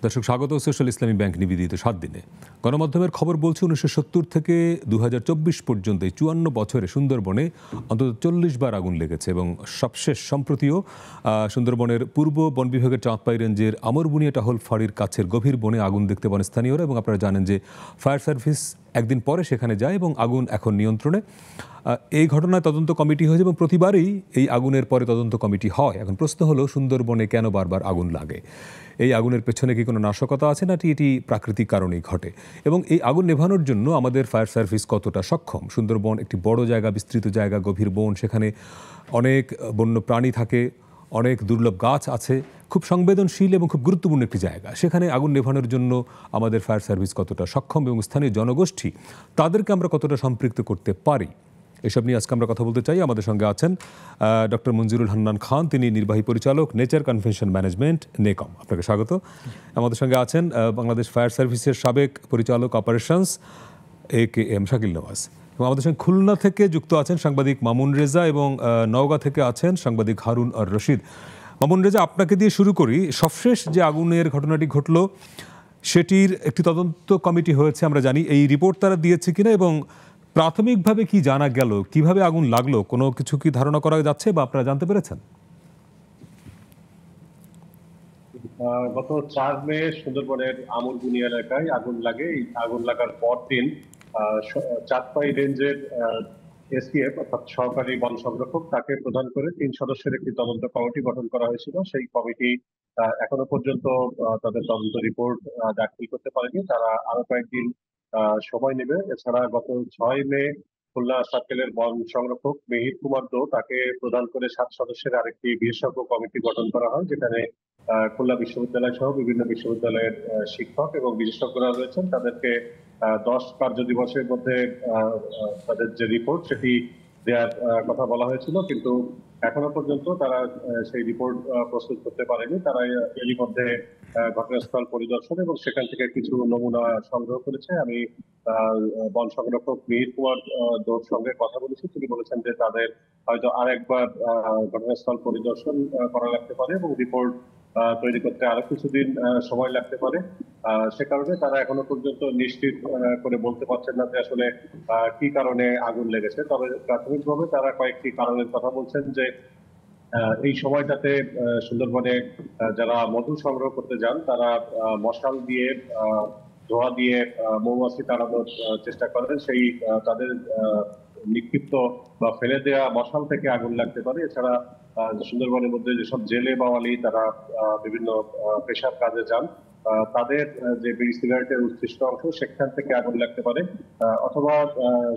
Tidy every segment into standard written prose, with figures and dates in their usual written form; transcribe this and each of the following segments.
দর্শক স্বাগত সোশ্যাল ইসলামী ব্যাংক নিবেদিত ৭ দিনে। গণমাধ্যমের খবর বলছে ১৯৭০ থেকে ২০২৪ পর্যন্ত এই ৫৪ বছরে সুন্দরবনে অন্তত ৪০ বার আগুন লেগেছে এবং সবশেষ সম্প্রতিও সুন্দরবনের পূর্ব বন বিভাগের চাঁদপাই রেঞ্জের আমরবুনিয়া টাহল ফাঁড়ির কাছের গভীর বনে আগুন দেখতে পান স্থানীয়রা এবং আপনারা জানেন যে ফায়ার সার্ভিস একদিন পরে সেখানে যায় এবং আগুন এখন নিয়ন্ত্রণে। এই ঘটনায় তদন্ত কমিটি হয়েছে এবং প্রতিবারই এই আগুনের পরে তদন্ত কমিটি হয়। এখন প্রশ্ন হলো সুন্দরবনে কেন বারবার আগুন লাগে? এই আগুনের পেছনে কি কোনো নাশকতা আছে নাকি এটি প্রাকৃতিক কারণেই ঘটে? এবং এই আগুন নেভানোর জন্য আমাদের ফায়ার সার্ভিস কতটা সক্ষম? সুন্দরবন একটি বড় জায়গা, বিস্তৃত জায়গা, গভীর বন, সেখানে অনেক বন্য প্রাণী থাকে, অনেক দুর্লভ গাছ আছে, খুব সংবেদনশীল এবং খুব গুরুত্বপূর্ণ একটি জায়গা। সেখানে আগুন নেভানোর জন্য আমাদের ফায়ার সার্ভিস কতটা সক্ষম এবং স্থানীয় জনগোষ্ঠী তাদেরকে আমরা কতটা সম্পৃক্ত করতে পারি, এসব নিয়ে আজকে আমরা কথা বলতে চাই। আমাদের সঙ্গে আছেন ডক্টর মঞ্জুরুল হান্নান খান, তিনি নির্বাহী পরিচালক, নেচার কনভেনশন ম্যানেজমেন্ট, নেকম। আপনাকে স্বাগত। আমাদের সঙ্গে আছেন বাংলাদেশ ফায়ার সার্ভিসের সাবেক পরিচালক অপারেশনস AKM শাকিল নওয়াজ, এবং আমাদের সঙ্গে খুলনা থেকে যুক্ত আছেন সাংবাদিক মামুন রেজা এবং নওগাঁ থেকে আছেন সাংবাদিক হারুন আর রশিদ। মামুন রেজা, আপনাকে দিয়ে শুরু করি। সবশেষ যে আগুনের ঘটনাটি ঘটল সেটির একটি তদন্ত কমিটি হয়েছে, আমরা জানি। এই রিপোর্ট তারা দিয়েছে কিনা এবং প্রাথমিকভাবে কি জানা গেল, কিভাবে আগুন লাগলো, কোনো কিছু কি ধারণা করা যাচ্ছে বা আপনারা জানতে পেরেছেন? গত ৪ মে সুন্দরবনের আমরবুনিয়া এলাকায় আগুন লাগে। এই আগুন লাগার পর দিন চাঁদপাই রেঞ্জের SPF অর্থাৎ সহকারী বন সংরক্ষক, তাকে প্রধান করে ৩ সদস্যের একটি তদন্ত কমিটি গঠন করা হয়েছিল। সেই কমিটি এখনো পর্যন্ত তাদের তদন্ত রিপোর্ট দাখিল করতে পারেনি। তারা আরো কয়েকদিন সময় নেবে। এছাড়া গত ৬ মে খুলনা সার্কেলের বন সংরক্ষক মিহির কুমার দো, তাকে প্রধান করে ৭ সদস্যের আরেকটি বিশেষজ্ঞ কমিটি গঠন করা হয়, যেখানে খুলনা বিশ্ববিদ্যালয় সহ বিভিন্ন বিশ্ববিদ্যালয়ের শিক্ষক এবং বিশেষজ্ঞরা রয়েছেন। তাদেরকে 10 কার্য দিবসের মধ্যে তাদের যে রিপোর্ট সেটি দেওয়ার কথা বলা হয়েছিল, কিন্তু এখনো পর্যন্ত তারা সেই রিপোর্ট প্রস্তুত করতে পারেনি। তারা এরই মধ্যে ঘটনাস্থল পরিদর্শন এবং সেখান থেকে কিছু নমুনা সংগ্রহ করেছে। আমি বন সংরক্ষক মিহির কুমার দোর সঙ্গে কথা বলেছি। তিনি বলেছেন যে তাদের হয়তো আরেকবার ঘটনাস্থল পরিদর্শন করা লাগতে পারে এবং রিপোর্ট তৈরি করতে আরো কিছুদিন সময় লাগতে পারে। সে কারণে তারা এখনো পর্যন্ত নিশ্চিত করে বলতে পারছেন না যে আসলে কি কারণে আগুন লেগেছে। তবে প্রাথমিকভাবে তারা কয়েকটি কারণের কথা বলছেন, যে এই সময়টাতে সুন্দরবনে যারা মধু সংগ্রহ করতে যান তারা মশাল দিয়ে, ধোঁয়া দিয়ে মৌমাছি তাড়ানোর চেষ্টা করেন। সেই তাদের নিক্ষিপ্ত বা ফেলে দেওয়া মশাল থেকে আগুন লাগতে পারে। এছাড়া সুন্দরবনের মধ্যে যেসব জেলে বাওয়ালি তারা বিভিন্ন পেশার কাজে যান, তাদের যে বিড়ি সিগারেটের উৎকৃষ্ট অংশ সেখান থেকে আগুন লাগতে পারে। অথবা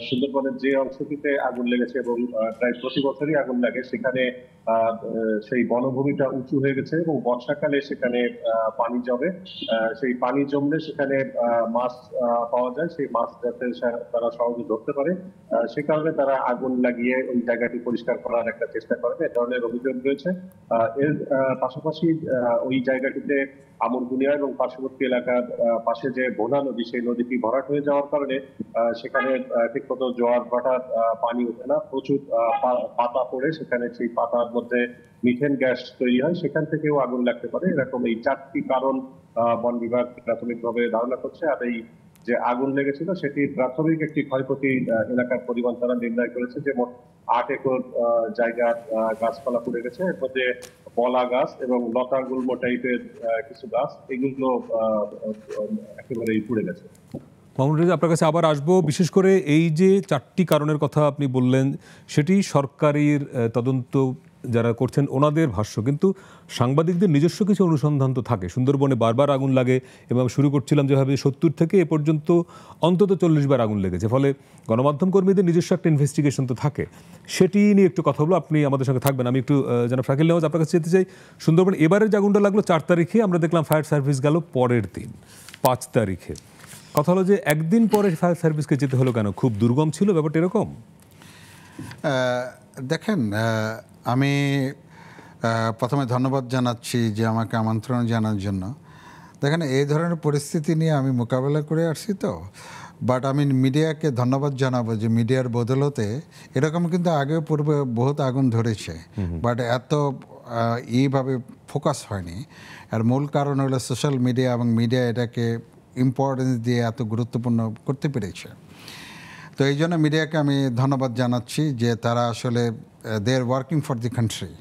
সুন্দরবনের যে অংশটিতে আগুন লেগেছে এবং প্রায় প্রতি বছরই আগুন লাগে, সেখানে সেই বনভূমিটা উঁচু হয়ে গেছে এবং বর্ষাকালে সেখানে পানি জমে। সেই পানি জমলে সেখানে মাছ পাওয়া যায়, সেই মাছ যাতে তারা সহজে ধরতে পারে, সে কারণে তারা আগুন লাগিয়ে ওই জায়গাটি পরিষ্কার করার একটা চেষ্টা করেন। এ ধরনের অভিযোগ রয়েছে। এর পাশাপাশি ওই জায়গাটিতে আমরবুনিয়া এবং পার্শ্ববর্তী এলাকার পাশে যে ভোলা নদী, সেই নদীটি ভরাট হয়ে যাওয়ার কারণে সেখানে ঠিকমতো জোয়ার ভাটার পানি ওঠে না। প্রচুর পাতা পড়ে সেখানে সেই পাতার মধ্যে মিথেন গ্যাস তৈরি হয়, সেখান থেকেও আগুন লাগতে পারে। এরকম এই 4টি কারণ বন বিভাগ প্রাথমিকভাবে ধারণা করছে। আর এই যে আগুন লেগেছিল সেটির প্রাথমিক একটি ক্ষয়ক্ষতি এলাকার পরিমাণ তারা নির্ণয় করেছে, যে মোট 8 একর জায়গার গাছপালা পুড়ে গেছে। এর মধ্যে বলা গাছ এবং লতা গুল্ম টাইপের কিছু গাছ, এগুলো একেবারেই পুড়ে গেছে। মামুন রেজা, আপনার কাছে আবার আসবো। বিশেষ করে এই যে 4টি কারণের কথা আপনি বললেন, সেটি সরকারের তদন্ত যারা করছেন ওনাদের ভাষ্য, কিন্তু সাংবাদিকদের নিজস্ব কিছু অনুসন্ধান তো থাকে। সুন্দরবনে বারবার আগুন লাগে এবং শুরু করছিলাম যেভাবে 70 থেকে এ পর্যন্ত অন্তত 40 বার আগুন লেগেছে, ফলে গণমাধ্যম কর্মীদের নিজস্ব একটা ইনভেস্টিগেশন তো থাকে। সেটি নিয়ে একটু কথা বলো। আপনি আমাদের সঙ্গে থাকবেন। আমি একটু জানাব শাকিল নওয়াজ, আপনার কাছে যেতে চাই। সুন্দরবনে এবারের যে আগুনটা লাগলো 4 তারিখে, আমরা দেখলাম ফায়ার সার্ভিস গেল পরের দিন 5 তারিখে। কথা হলো যে একদিন পরে ফায়ার সার্ভিসকে যেতে হলো কেন? খুব দুর্গম ছিল ব্যাপারটা এরকম? দেখেন, আমি প্রথমে ধন্যবাদ জানাচ্ছি যে আমাকে আমন্ত্রণ জানার জন্য। দেখেন, এই ধরনের পরিস্থিতি নিয়ে আমি মোকাবেলা করে আসছি তো, বাট আমি মিডিয়াকে ধন্যবাদ জানাবো যে মিডিয়ার বদলতে এরকম কিন্তু আগেও পূর্বে বহুত আগুন ধরেছে, বাট এত এইভাবে ফোকাস হয়নি। আর মূল কারণ হলো সোশ্যাল মিডিয়া, এবং মিডিয়া এটাকে ইম্পর্টেন্স দিয়ে এত গুরুত্বপূর্ণ করতে পেরেছে। তো এই জন্য মিডিয়াকে আমি ধন্যবাদ জানাচ্ছি যে তারা আসলে they are working for the country.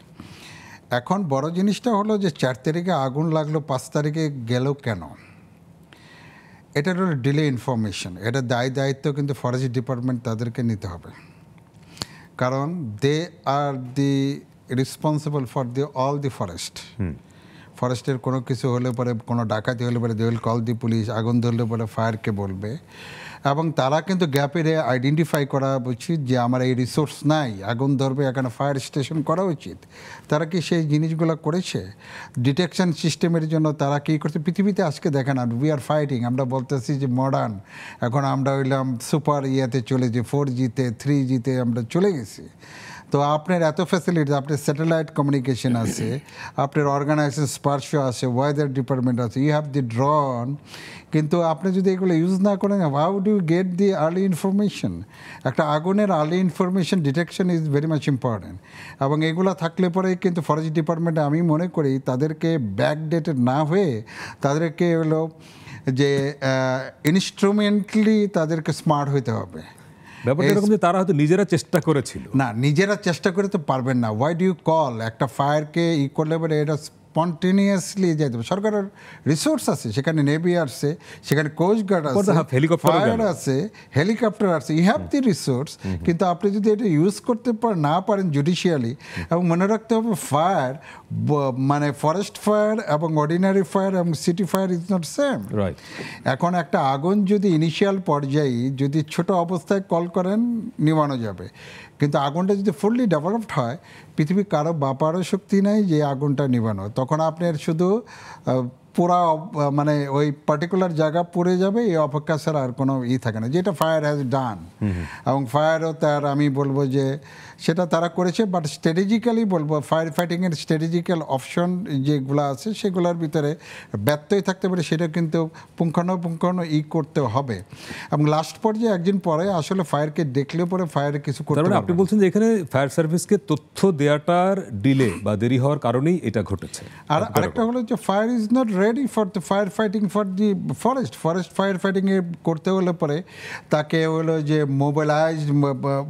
এখন বড় জিনিসটা হলো যে 4 তারিখে আগুন লাগলো, 5 তারিখে গেল কেন? এটার হলো ডিলে ইনফরমেশন। এটা দায়িত্ব কিন্তু ফরেস্ট ডিপার্টমেন্ট তাদেরকে নিতে হবে, কারণ they are the responsible for the all the forest. ফরেস্টের কোনো কিছু হলে পরে, কোনো ডাকাতি হলে পরে they will call the police, আগুন ধরলে পরে ফায়ারকে বলবে, এবং তারা কিন্তু গ্যাপের আইডেন্টিফাই করা উচিত যে আমার এই রিসোর্স নাই, আগুন ধরবে, এখানে ফায়ার স্টেশন করা উচিত। তারা কি সেই জিনিসগুলো করেছে? ডিটেকশন সিস্টেমের জন্য তারা কী করছে? পৃথিবীতে আজকে দেখেন, আর উই আর ফাইটিং, আমরা বলতেছি যে মডার্ন, এখন আমরা হইলাম সুপার ইয়েতে চলেছি, 4Gতে 3Gতে আমরা চলে গেছি। তো আপনার এত ফ্যাসিলিটি, আপনার স্যাটেলাইট কমিউনিকেশন আছে, আপনার অর্গানাইজেশন স্পার্শ আছে, ওয়েদার ডিপার্টমেন্ট আছে, ইউ হ্যাভ দি ড্রোন, কিন্তু আপনি যদি এগুলো ইউজ না করেন, how do you get the early information? একটা আগুনের early information detection is very much important, এবং এগুলো থাকলে পরে কিন্তু ফরেস্ট ডিপার্টমেন্টে আমি মনে করি তাদেরকে ব্যাকডেটেড না হয়ে তাদেরকে হলো যে ইনস্ট্রুমেন্টলি তাদেরকে স্মার্ট হইতে হবে। ব্যাপারটা এরকম যে তারা হয়তো নিজেরা চেষ্টা করেছিল না, নিজেরা চেষ্টা করে তো পারবেন না। ওয়াই ডু ইউ কল একটা ফায়ারকে করলে পরে এটা স্পন্টেনিয়াসলি যেতে হবে। সরকারের রিসোর্স আছে, সেখানে নেভি আছে, সেখানে কোস্ট গার্ড আছে, ফায়ার আছে, হেলিকপ্টার আছে, ইউ হ্যাভ দি রিসোর্স। কিন্তু আপনি যদি এটা ইউজ করতে না পারেন জুডিশিয়ালি, এবং মনে রাখতে হবে ফায়ার মানে ফরেস্ট ফায়ার এবং অর্ডিনারি ফায়ার এবং city fire is not same. এখন একটা আগুন যদি ইনিশিয়াল পর্যায়ে যদি ছোট অবস্থায় কল করেন, নিবানো যাবে, কিন্তু আগুনটা যদি ফুললি ডেভেলপড হয়, পৃথিবীর কারো বাপারও শক্তি নেই যে আগুনটা নিবানো। তখন আপনার শুধু পুরা মানে ওই পার্টিকুলার জায়গা পড়ে যাবে, এই অপেক্ষা ছাড়া আর কোনো থাকে না, যেটা ফায়ার হ্যাজ ডান। এবং ফায়ারও তার আমি বলবো যে সেটা তারা করেছে, বাট স্ট্র্যাটেজিক্যালি বলবো ফায়ার ফাইটিংয়ের স্ট্র্যাটেজিক্যাল অপশন যেগুলো আছে সেগুলোর ভিতরে ব্যত্যয় থাকতে পারে, সেটা কিন্তু পুঙ্খানুপুঙ্খানু করতে হবে। এবং লাস্ট পর্যায়ে একদিন পরে আসলে ফায়ারকে দেখলে পরে ফায়ারে কিছু করতে হবে। আপনি বলছেন যে এখানে ফায়ার সার্ভিসকে তথ্য দেওয়াটার ডিলে বা দেরি হওয়ার কারণেই এটা ঘটেছে। আর আরেকটা হলো যে fire is not ready for the fire fighting for the forest fire ফাইটিংয়ে করতে হলে পরে তাকে হলো যে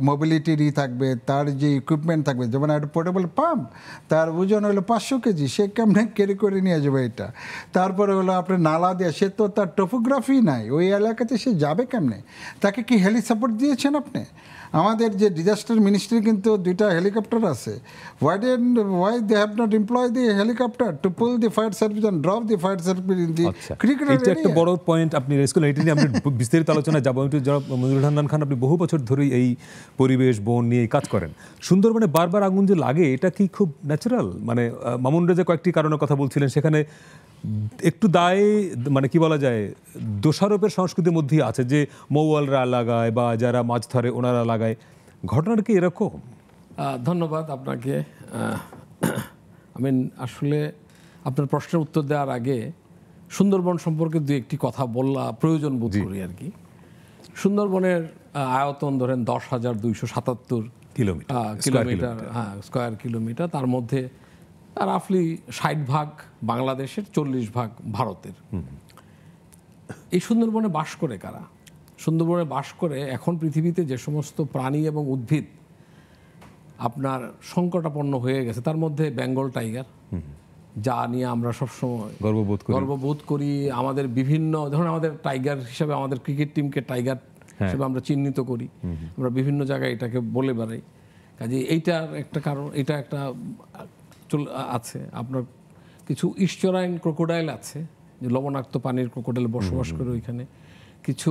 মোবিলিটি থাকবে, তার যে ইকুইপমেন্ট থাকবে, যেমন একটা পোর্টেবল পাম্প, তার ওজন হলো 500 কেজি, সে কেমনে ক্যারি করে নিয়ে যাবে এটা। তারপরে হলো আপনার নালা দেওয়া, সে তো তার টোপোগ্রাফি নাই, ওই এলাকাতে সে যাবে কেমনে? তাকে কি হেলি সাপোর্ট দিয়েছেন আপনি? আমাদের যে ডিজাস্টার মিনিস্ট্রি কিন্তু 2টা হেলিকপ্টার আছে। Why they have not employ the helicopter to pull the fire service and drop the fire service in the cricket area? এটা একটা বড় পয়েন্ট আপনি রেজ করলেন, এটা নিয়ে আমরা বিস্তারিত আলোচনা যাব। মনিরুল হান্নান খান, আপনি বহু বছর ধরেই এই পরিবেশ বন নিয়ে কাজ করেন। সুন্দরবনে বারবার আগুন যে লাগে, এটা কি খুব ন্যাচারাল? মানে মামুন রেজা কয়েকটি কারণের কথা বলছিলেন, সেখানে একটু দায় মানে কি বলা যায়, দোষারোপের সংস্কৃতির মধ্যেই আছে যে মৌয়ালরা লাগায় বা যারা মাছ ধরে ওনারা লাগায়। ঘটনাটা কি এরকম? ধন্যবাদ আপনাকে। আমি আসলে আপনার প্রশ্নের উত্তর দেওয়ার আগে সুন্দরবন সম্পর্কে দু একটি কথা বলা প্রয়োজন বোধ করি আর কি। সুন্দরবনের আয়তন ধরেন 10,277 কিলোমিটার, হ্যাঁ, স্কয়ার কিলোমিটার। তার মধ্যে রাফলি 60% বাংলাদেশের, 40% ভারতের। এই সুন্দরবনে বাস করে কারা? সুন্দরবনে বাস করে এখন পৃথিবীতে যে সমস্ত প্রাণী এবং উদ্ভিদ আপনার সংকটাপন্ন হয়ে গেছে, তার মধ্যে বেঙ্গল টাইগার, যা নিয়ে আমরা সবসময় গর্ববোধ করি। আমাদের বিভিন্ন ধরুন আমাদের টাইগার হিসাবে আমাদের ক্রিকেট টিমকে টাইগার হিসেবে আমরা চিহ্নিত করি, আমরা বিভিন্ন জায়গায় এটাকে বলে বেড়াই। কাজে এইটার একটা কারণ, এটা একটা আছে। আপনার কিছু ইস্টোরাইন ক্রোকোডাইল আছে, যে লবণাক্ত পানির ক্রোকোডাইল বসবাস করে ওইখানে। কিছু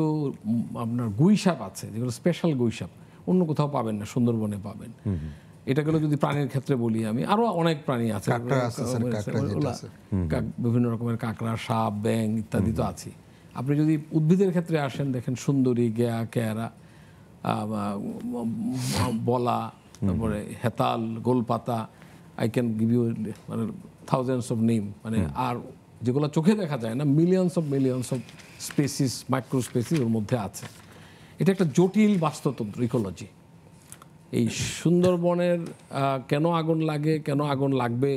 আপনার গুইসাপ আছে, যেগুলো স্পেশাল গুইসাপ, অন্য কোথাও পাবেন না, সুন্দরবনে পাবেন। এটা গেল যদি প্রাণীর ক্ষেত্রে বলি আমি। আরো অনেক প্রাণী আছে, বিভিন্ন রকমের কাঁকড়া, সাপ, ব্যাঙ ইত্যাদি তো আছে। আপনি যদি উদ্ভিদের ক্ষেত্রে আসেন, দেখেন সুন্দরী, গেয়া, কেয়ারা, বলা, তারপরে হেতাল, গোলপাতা, আই ক্যান গিভ ইউ মানে থাউজেন্ডস অফ নেম, মানে আর যেগুলো চোখে দেখা যায় না, millions of species, micro species ওর মধ্যে আছে। এটা একটা জটিল বাস্তুতন্ত্র, ইকোলজি। এই সুন্দরবনের কেন আগুন লাগে, কেন আগুন লাগবে,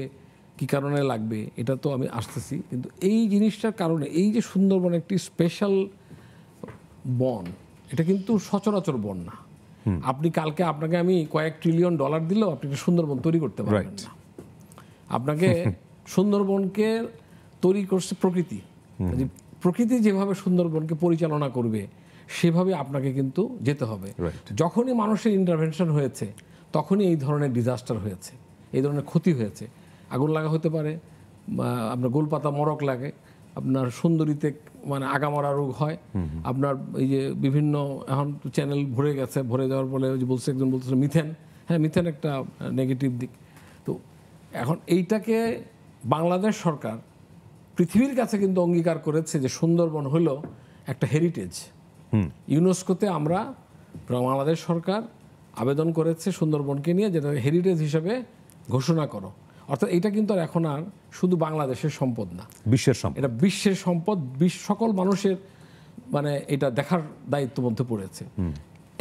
কি কারণে লাগবে, এটা তো আমি আসতেছি। কিন্তু এই জিনিসটার কারণে এই যে সুন্দরবন একটি স্পেশাল বন, এটা কিন্তু সচরাচর বন না। আপনি কালকে আপনাকে আমি কয়েক ট্রিলিয়ন ডলার দিলেও আপনি একটা সুন্দরবন তৈরি করতে পারবেন না। আপনাকে সুন্দরবনকে তৈরি করছে প্রকৃতি। প্রকৃতি যেভাবে সুন্দরবনকে পরিচালনা করবে সেভাবে আপনাকে কিন্তু যেতে হবে। যখনই মানুষের ইন্টারভেনশন হয়েছে তখনই এই ধরনের ডিজাস্টার হয়েছে, এই ধরনের ক্ষতি হয়েছে। আগুন লাগা হতে পারে, আপনার গোলপাতা মরক লাগে, আপনার সুন্দরীতে মানে আগামরা রোগ হয়, আপনার এই যে বিভিন্ন এখন চ্যানেল ভরে গেছে, ভরে যাওয়ার ফলে ওই যে বলছে একজন বলছিল মিথেন, হ্যাঁ মিথেন একটা নেগেটিভ দিক। তো এখন এইটাকে বাংলাদেশ সরকার পৃথিবীর কাছে কিন্তু অঙ্গীকার করেছে যে সুন্দরবন হলো একটা হেরিটেজ। ইউনেস্কোতে আমরা বাংলাদেশ সরকার আবেদন করেছে সুন্দরবনকে নিয়ে, যেটা হেরিটেজ হিসেবে ঘোষণা করো। অর্থাৎ এটা কিন্তু আর এখন আর শুধু বাংলাদেশের সম্পদ না, বিশ্বের সম্পদ। এটা বিশ্বের সম্পদ, সকল মানুষের মানে এটা দেখার দায়িত্ব মধ্যে পড়েছে।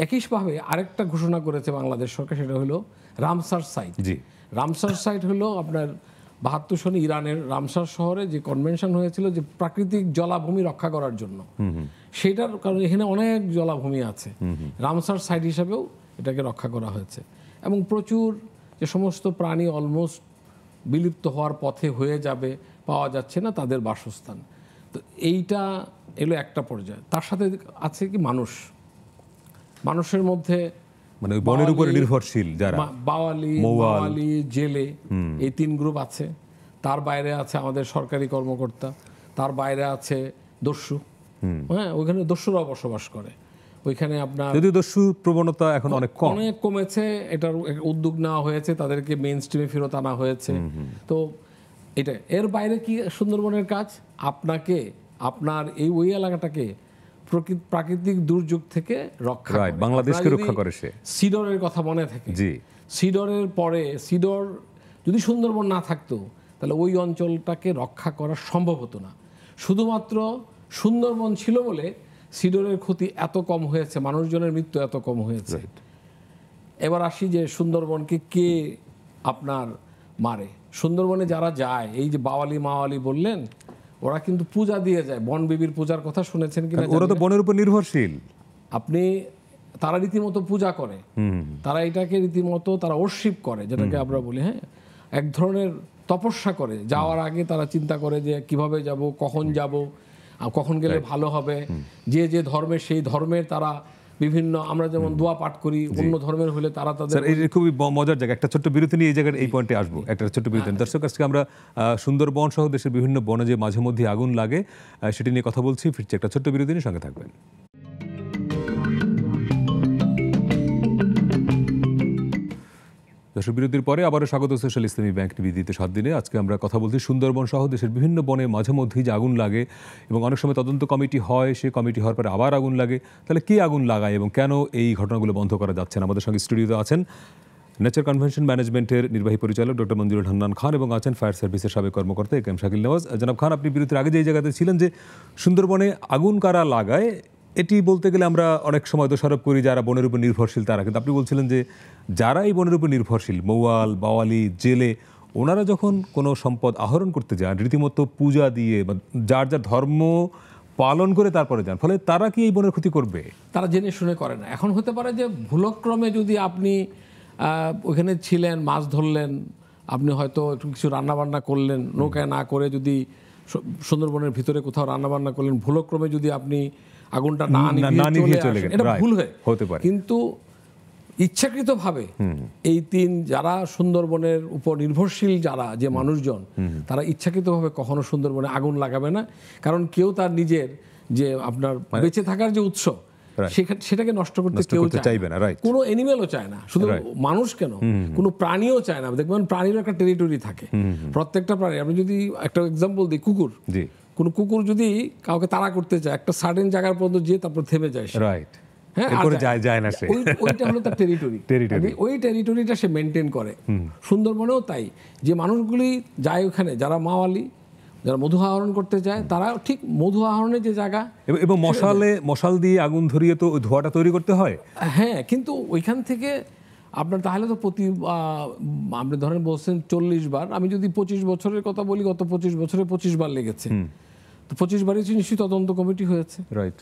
একইভাবে আরেকটা ঘোষণা করেছে বাংলাদেশ সরকার, সেটা হলো রামসার সাইট। রামসার সাইট হলো আপনার 72 সনে ইরানের রামসার শহরে যে কনভেনশন হয়েছিল যে প্রাকৃতিক জলাভূমি রক্ষা করার জন্য, সেটার কারণে এখানে অনেক জলাভূমি আছে, রামসার সাইট হিসাবেও এটাকে রক্ষা করা হয়েছে। এবং প্রচুর যে সমস্ত প্রাণী অলমোস্ট বিলুপ্ত হওয়ার পথে হয়ে যাবে, পাওয়া যাচ্ছে না, তাদের বাসস্থান। তো এইটা এলো একটা পর্যায়ে। তার সাথে আছে কি মানুষের মধ্যে মানে ওই বনের উপরে নির্ভরশীল যারা বাওয়ালি, জেলে, এই 3 গ্রুপ আছে। তার বাইরে আছে আমাদের সরকারি কর্মকর্তা, তার বাইরে আছে দস্যু। হ্যাঁ, ওইখানে দস্যুরাও বসবাস করে। ওইখানে আপনার যদিও দস্যু প্রবণতা এখন অনেক কমেছে, এটার উদ্যোগ নেওয়া হয়েছে, তাদেরকে মেইন স্ট্রিমে ফেরত আনা হয়েছে। তো এটা এর বাইরে কি সুন্দরবনের কাজ, আপনাকে আপনার এই ওই এলাকাটাকে প্রাকৃতিক দুর্যোগ থেকে রক্ষা করে। বাংলাদেশকে রক্ষা করে সে। সিডরের কথা মনে থাকে, সিডরের পরে সিডর যদি সুন্দরবন না থাকতো তাহলে ওই অঞ্চলটাকে রক্ষা করা সম্ভব হতো না। শুধুমাত্র সুন্দরবন ছিল বলে সিডরের ক্ষতি এত কম হয়েছে, মানুষজনের মৃত্যু এত কম হয়েছে। এবার আসি যে সুন্দরবনকে কে আপনার মারে। সুন্দরবনে যারা যায়, এই যে বাওয়ালি মাওয়ালি বললেন, ওরা কিন্তু পূজা দিয়ে যায়। বনবিবির পূজার কথা শুনেছেন কিনা? ওরা তো বনের উপর নির্ভরশীল। তারা রীতিমতো পূজা করে, তারা এটাকে রীতিমতো তারা ওরশিপ করে, যেটাকে আমরা বলি, হ্যাঁ, এক ধরনের তপস্যা করে। যাওয়ার আগে তারা চিন্তা করে যে কিভাবে যাব, কখন যাব, কখন গেলে ভালো হবে। যে যে ধর্মের সেই ধর্মের তারা বিভিন্ন, আমরা যেমন দোয়া পাঠ করি, অন্য ধর্মের হলে তারা তাদের। এই খুবই মজার জায়গা। একটা ছোট্ট বিরতি নিয়ে এই জায়গায় এই পয়েন্টে আসবো, একটা ছোট্ট বিরতি। দর্শক, আজকে আমরা সুন্দরবন সহ দেশের বিভিন্ন বনে যে মাঝে মধ্যে আগুন লাগে সেটি নিয়ে কথা বলছি। ফিরছি একটা ছোট্ট বিরতি নিয়ে, সঙ্গে থাকবেন। দর্শক, বিরতির পরে আবারও স্বাগত সোশ্যাল ইসলামী ব্যাংক নিবেদিত 7 দিনে। আজকে আমরা কথা বলছি সুন্দরবন সহ দেশের বিভিন্ন বনে মাঝে মধ্যেই যে আগুন লাগে এবং অনেক সময় তদন্ত কমিটি হয়, সেই কমিটি হওয়ার পরে আবার আগুন লাগে। তাহলে কে আগুন লাগায় এবং কেন এই ঘটনাগুলো বন্ধ করা যাচ্ছে না? আমাদের সঙ্গে স্টুডিওতে আছেন নেচার কনভেনশন ম্যানেজমেন্টের নির্বাহী পরিচালক ডক্টর মঞ্জুরুল হান্নান খান এবং আছেন ফায়ার সার্ভিসের সাবেক কর্মকর্তা একেএম শাকিল নওয়াজ। জনাব খান, আপনি বিরতির আগে যে জায়গাতে ছিলেন যে সুন্দরবনে আগুন কারা লাগায়, এটি বলতে গেলে আমরা অনেক সময় দোষারোপ করি যারা বনের উপর নির্ভরশীল তারা, কিন্তু আপনি বলছিলেন যে যারা এই বনের উপর নির্ভরশীল, মৌয়াল, বাওয়ালি, জেলে, ওনারা যখন কোনো সম্পদ আহরণ করতে যান রীতিমতো পূজা দিয়ে বা যার যার ধর্ম পালন করে তারপরে যান, ফলে তারা কি এই বনের ক্ষতি করবে? তারা জেনে শুনে করে না। এখন হতে পারে যে ভুলক্রমে যদি আপনি ওইখানে ছিলেন, মাছ ধরলেন, আপনি হয়তো একটু কিছু রান্নাবান্না করলেন, নৌকায় না করে যদি সুন্দরবনের ভিতরে কোথাও রান্নাবান্না করলেন, ভুলক্রমে যদি আপনি আগুনটা না নিভিয়ে চলে গেলেন, এটা ভুল হতে পারে। কিন্তু ইচ্ছাকৃতভাবে এই 3 যারা সুন্দরবনের উপর নির্ভরশীল, যারা যে মানুষজন, তারা ইচ্ছাকৃতভাবে কখনো সুন্দরবনে আগুন লাগাবে না। কারণ কেউ তার নিজের যে আপনার বেঁচে থাকার যে উৎস, সেটাকে নষ্ট করতে কেউ চাইবে না। কোনো অ্যানিমেলও চায় না, শুধু মানুষ কেন, কোনো প্রাণীও চায় না। দেখবেন প্রাণীর একটা টেরিটরি থাকে, প্রত্যেকটা প্রাণী। আপনি যদি একটা এক্সাম্পল দিই, কুকুর, কোন কুকুর যদি কাউকে তাড়া করতে চায়, একটা সার্টেন জায়গার পর্যন্ত যেয়ে তারপর থেমে যায়, হ্যাঁ, ওইটা হলো তার টেরিটরি। ওই টেরিটরিটা সে মেনটেন করে। সুন্দরবনেও তাই, যে মানুষগুলি যায় ওখানে, যারা মাওয়ালি, যারা মধু আহরণ করতে যায়, তারা ঠিক মধু আহরণের যে জায়গা, এবং মশাল দিয়ে আগুন ধরিয়ে তো ধোঁয়াটা তৈরি করতে হয়। হ্যাঁ, কিন্তু ওইখান থেকে আপনার তাহলে তো আপনি ধরেন বলছেন 40 বার, আমি যদি 25 বছরের কথা বলি, গত 25 বছরে 25 বার লেগেছে, তো 25 বারই নিশ্চয়ই তদন্ত কমিটি হয়েছে। রাইট।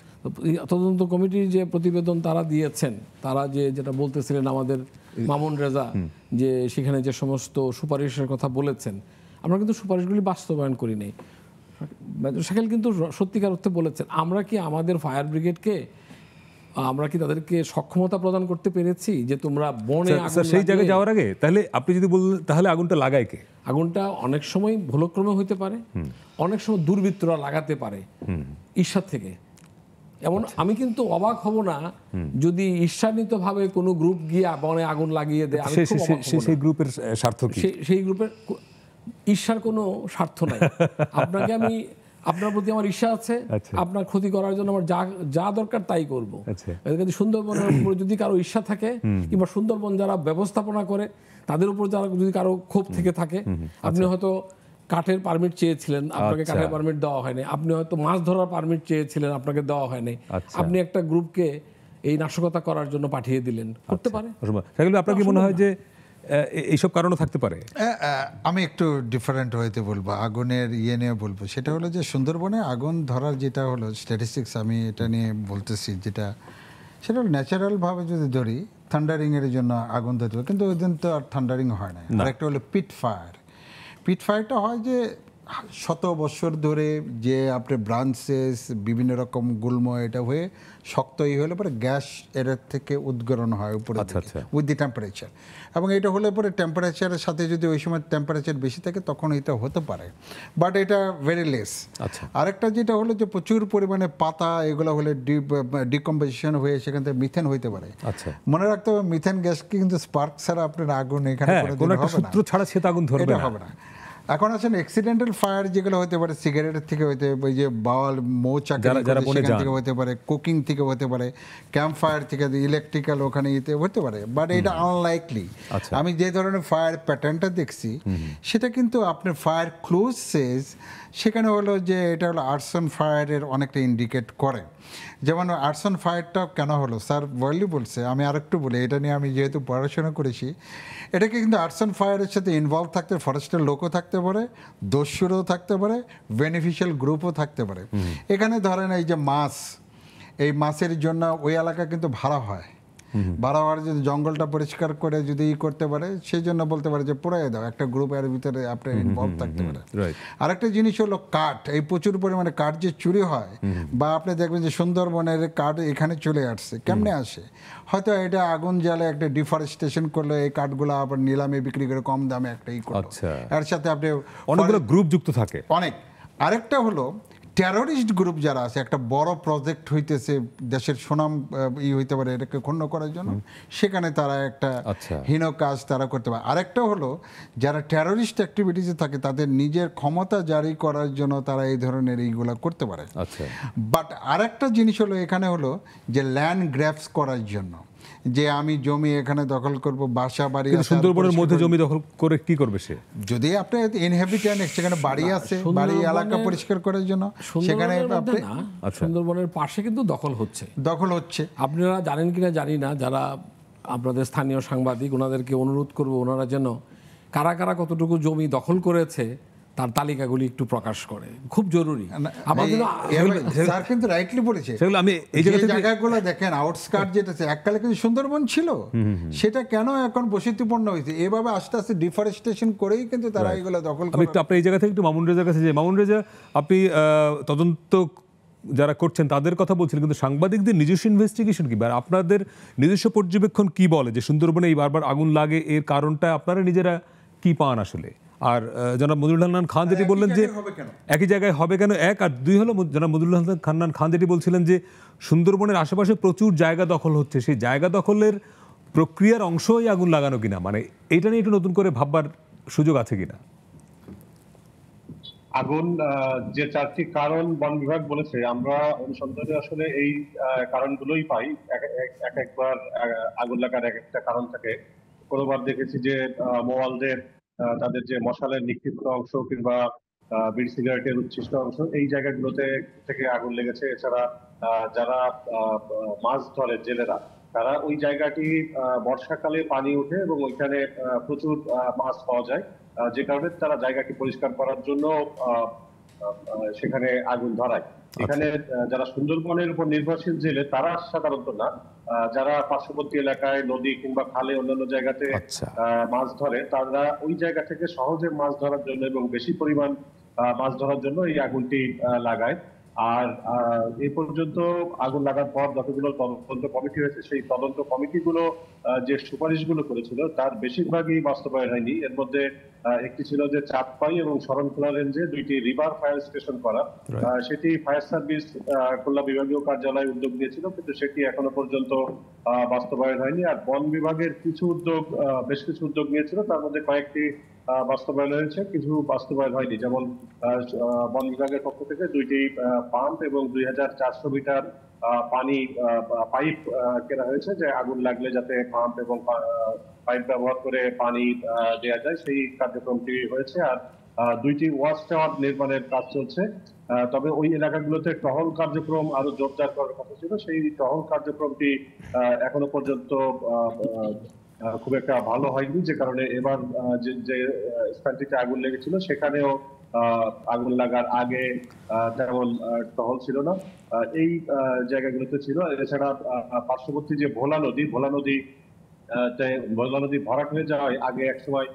তদন্ত কমিটির যে প্রতিবেদন তারা দিয়েছেন, তারা যেটা বলতেছিলেন আমাদের মামুন রেজা, যে সেখানে যে সমস্ত সুপারিশের কথা বলেছেন, আমরা কিন্তু সুপারিশগুলি বাস্তবায়ন করি নাই। সেখানে কিন্তু সত্যিকার অর্থে বলেছেন, আমরা কি আমাদের ফায়ার ব্রিগেডকে আমরা কি তাদেরকে সক্ষমতা প্রদান করতে পেরেছি যে তোমরা বনে আগুন সেই জায়গায় যাওয়ার আগে তাহলে আপনি যদি বললেন তাহলে আগুনটা লাগায় কে? আগুনটা অনেক সময় ভুলক্রমে হইতে পারে, অনেক সময় দুর্বৃত্তরা লাগাতে পারে ঈর্ষার থেকে। এমন আমি কিন্তু অবাক হব না যদি ঈর্ষান্বিতভাবে কোনো গ্রুপ গিয়ে বনে আগুন লাগিয়ে দেয়। আমি খুব অবাক হব না। সেই গ্রুপের স্বার্থ কি? সেই গ্রুপের ঈর্ষার কোনো স্বার্থ নাই। আপনার প্রতি আমার ঈর্ষা আছে, আপনার ক্ষতি করার জন্য আমার যা দরকার তাই করবো। সুন্দরবনের উপরে যদি কারো ঈর্ষা থাকে, কিংবা সুন্দরবন যারা ব্যবস্থাপনা করে তাদের উপর যারা যদি কারো ক্ষোভ থেকে থাকে, আপনি হয়তো কাঠের পারমিট চেয়েছিলেন, আপনাকে কাঠের পারমিট দেওয়া হয়নি। আপনি হয়তো মাছ ধরার পারমিট চেয়েছিলেন, আপনাকে দেওয়া হয়নি। আপনি একটা গ্রুপকে এই নাশকতা করার জন্য পাঠিয়ে দিলেন, করতে পারে। আপনার কি মনে হয় যে এইসব কারণও থাকতে পারে? আমি একটু ডিফারেন্ট হইতে বলবো, আগুনের নিয়ে বলবো। সেটা হলো যে সুন্দরবনে আগুন ধরার যেটা হলো স্ট্যাটিস্টিক্স, আমি এটা নিয়ে বলতেছি, সেটা হলো ন্যাচারালভাবে যদি ধরি, থান্ডারিংয়ের জন্য আগুন ধরতে হবে, কিন্তু ওই দিন তো আর থান্ডারিং হয় না। আর একটা হলো পিট ফায়ারটা হয় যে শত বছর ধরে যে আপনার ব্রাঞ্চেস বিভিন্ন রকম গুল্ম এটা হয়ে শক্ত হলে পরে গ্যাস এর থেকে উদ্গরণ হয় উপরে উইথ দি টেম্পারেচার, এবং এটা হলে পরে টেম্পারেচারের সাথে যদি ওই সময় টেম্পারেচার বেশি থাকে তখন এটা হতে পারে, বাট এটা ভেরি লেস। আরেকটা যেটা হলো যে প্রচুর পরিমাণে পাতা এগুলো হলে ডিকম্পোজিশন হয়ে সেখান থেকে মিথেন হইতে পারে। মনে রাখতে হবে মিথেন গ্যাসকে কিন্তু স্পার্ক ছাড়া আপনার আগুন এখানে হবে না। এখন আছেন অ্যাক্সিডেন্টাল ফায়ার যেগুলো হতে পারে সিগারেটের থেকে হতে পারে, ওই যে বাওয়াল মৌচাক থেকে হতে পারে, কুকিং থেকে হতে পারে, ক্যাম্প ফায়ার থেকে, ইলেকট্রিক্যাল ওখানে হতে পারে, বাট এটা আনলাইকলি। আমি যে ধরনের ফায়ার প্যাটার্নটা দেখছি সেটা কিন্তু আপনার ফায়ার ক্লোজ সেজ সেখানে হলো যে এটা হলো আর্সন ফায়ারের অনেকটা ইন্ডিকেট করে। যেমন আর্সন ফায়ারটা কেন হলো স্যার ওয়ার্লি বলছে, আমি আরেকটু বলি, এটা নিয়ে আমি যেহেতু পড়াশোনা করেছি, এটাকে কিন্তু আর্সন ফায়ারের সাথে ইনভলভ থাকতে ফরেস্টের লোকও থাকতে পারে, দস্যুরও থাকতে পারে, বেনিফিশিয়াল গ্রুপও থাকতে পারে। এখানে ধরেন এই যে এই মাছের জন্য ওই এলাকা কিন্তু ভাড়া হয়, ভাড়া হওয়ার যদি জঙ্গলটা পরিষ্কার করে যদি করতে পারে সেই জন্য বলতে পারে যে পুরাই দাও, একটা গ্রুপ এর ভিতরে আপনার ইনভলভ থাকতে পারে। আরেকটা জিনিস হলো কাঠ, এই প্রচুর পরিমাণে কাঠ যে চুরি হয়, বা আপনি দেখবেন যে সুন্দরবনের কাঠ এখানে চলে আসছে, কেমনে আসে? হয়তো এটা আগুন জ্বালে একটা ডিফরেস্টেশন করলে এই কাঠগুলো আবার নিলামে বিক্রি করে কম দামে একটা করলো, এর সাথে আপনি অনেকগুলো গ্রুপ যুক্ত থাকে অনেক। আরেকটা হলো টেরোরিস্ট গ্রুপ যারা আছে, একটা বড় প্রজেক্ট হইতেছে, দেশের সুনাম হইতে পারে এটাকে ক্ষুণ্ণ করার জন্য, সেখানে তারা একটা হীন কাজ তারা করতে পারে। আরেকটা হলো যারা টেরোরিস্ট অ্যাক্টিভিটিসে থাকে তাদের নিজের ক্ষমতা জারি করার জন্য তারা এই ধরনের এইগুলা করতে পারে। বাট আরেকটা জিনিস হলো এখানে হলো যে ল্যান্ড গ্র্যাবস করার জন্য, যে আমি জমি এখানে দখল করব, বাসা বাড়ি, সুন্দরবনের মধ্যে জমি দখল করে কি করবে সে? যদি আপনি ইনহ্যাবিটেন্ট সেখানে বাড়ি আছে, বাড়ি এলাকা পরিষ্কার করার জন্য, সেখানে সুন্দরবনের পাশে কিন্তু দখল হচ্ছে। আপনারা জানেন কিনা জানি না, যারা আপনাদের স্থানীয় সাংবাদিক ওনাদেরকে অনুরোধ করবো ওনারা যেন কারা কারা কতটুকু জমি দখল করেছে তার তালিকাগুলি একটু প্রকাশ করে, খুব জরুরি। স্যার কিন্তু রাইটলি বলেছে, আমি এই জায়গাগুলো দেখেন আউটস্কার্ট যেটা এককালে কিন্তু সুন্দরবন ছিল, সেটা কেন এখন বসতিপূর্ণ হয়েছে, এভাবে আস্তে আস্তে ডিফরেস্টেশন করেই কিন্তু তারা এগুলো দখল করে। আপনি এই জায়গা থেকে একটু মামুন রেজার কাছে যে, মামুন রেজা আপনি তদন্ত যারা করছেন তাদের কথা বলছিলেন, কিন্তু সাংবাদিকদের নিজস্ব ইনভেস্টিগেশন কি, আপনাদের নিজস্ব পর্যবেক্ষণ কি বলে যে সুন্দরবনে এই বারবার আগুন লাগে, এর কারণটা আপনারা নিজেরা কি পান আসলে? আর জনাব মনিরুল হান্নান খান যেটি বললেন যে একই জায়গায় হবে কেন, এক, আর দুই হলো জনাব মনিরুল হান্নান খান যেটি বলছিলেন যে সুন্দরবনের আশেপাশে প্রচুর জায়গা দখল হচ্ছে, সেই জায়গা দখলের প্রক্রিয়ার অংশই আগুন লাগানো কিনা, মানে এটা নিয়ে একটু নতুন করে ভাববার সুযোগ আছে কিনা? আগুন যে 4টি কারণ বন বিভাগ বলেছে, আমরা অনুসন্ধানে আসলে এই কারণগুলোই পাই। একবার আগুন লাগার এক একটা কারণ থাকে। কোনোবার দেখেছি যে মোয়ালদের তাদের যে মশালের নিক্ষিপ্ত অংশ কিংবা বিড়ি সিগারেটের উচ্ছিষ্ট অংশ, এই জায়গাগুলোতে থেকে আগুন লেগেছে। এছাড়া যারা মাছ ধরে জেলেরা, তারা ওই জায়গাটি বর্ষাকালে পানি ওঠে এবং ওইখানে প্রচুর মাছ পাওয়া যায়, যে কারণে তারা জায়গাটি পরিষ্কার করার জন্য সেখানে আগুন ধরায়। এখানে যারা সুন্দরবনের উপর নির্ভরশীল জেলে তারা সাধারণত না, যারা পার্শ্ববর্তী এলাকায় নদী কিংবা খালে অন্যান্য জায়গাতে মাছ ধরে, তারা ওই জায়গা থেকে সহজে মাছ ধরার জন্য এবং বেশি পরিমাণ মাছ ধরার জন্য এই আগুনটি লাগায়। আর এই পর্যন্ত আগুন লাগার পর যতগুলো তদন্ত কমিটি হয়েছে, সেই তদন্ত কমিটিগুলো যে সুপারিশগুলো করেছিল তার বেশিরভাগই বাস্তবায়ন হয়নি। এর মধ্যে একটি ছিল যে চাঁদপাই এবং শরণখোলা রেঞ্জে 2টি রিভার ফায়ার স্টেশন করা, সেটি ফায়ার সার্ভিস খুলনা বিভাগীয় কার্যালয় উদ্যোগ নিয়েছিল, কিন্তু সেটি এখনো পর্যন্ত বাস্তবায়ন হয়নি। আর বন বিভাগের কিছু উদ্যোগ, বেশ কিছু উদ্যোগ নিয়েছিল, তার মধ্যে কয়েকটি বাস্তবায়ন হয়েছে, কিছু বাস্তবায়ন হয়নি। যেমন বন বিভাগের পক্ষ থেকে 2টি পাম্প এবং 2400 মিটার পানি পাইপ কেনা হয়েছে, যে আগুন লাগলে যাতে পাম্প এবং পাইপ ব্যবহার করে পানি দেওয়া যায়, সেই কার্যক্রমটি হয়েছে। আর 2টি ওয়াচ টাওয়ার নির্মাণের কাজ চলছে। তবে ওই এলাকাগুলোতে টহল কার্যক্রম আরো জোরদার করার কথা ছিল, সেই টহল কার্যক্রমটি এখনো পর্যন্ত খুব একটা ভালো হয়নি, যে কারণে এবার যে স্থানটিতে আগুন লেগেছিল সেখানেও আগুন লাগার আগে তেমন টহল ছিল না, এই জায়গাগুলোতে ছিল। এছাড়া পার্শ্ববর্তী যে ভোলা নদী ভরাট হয়ে যাওয়ায় আগে একসময়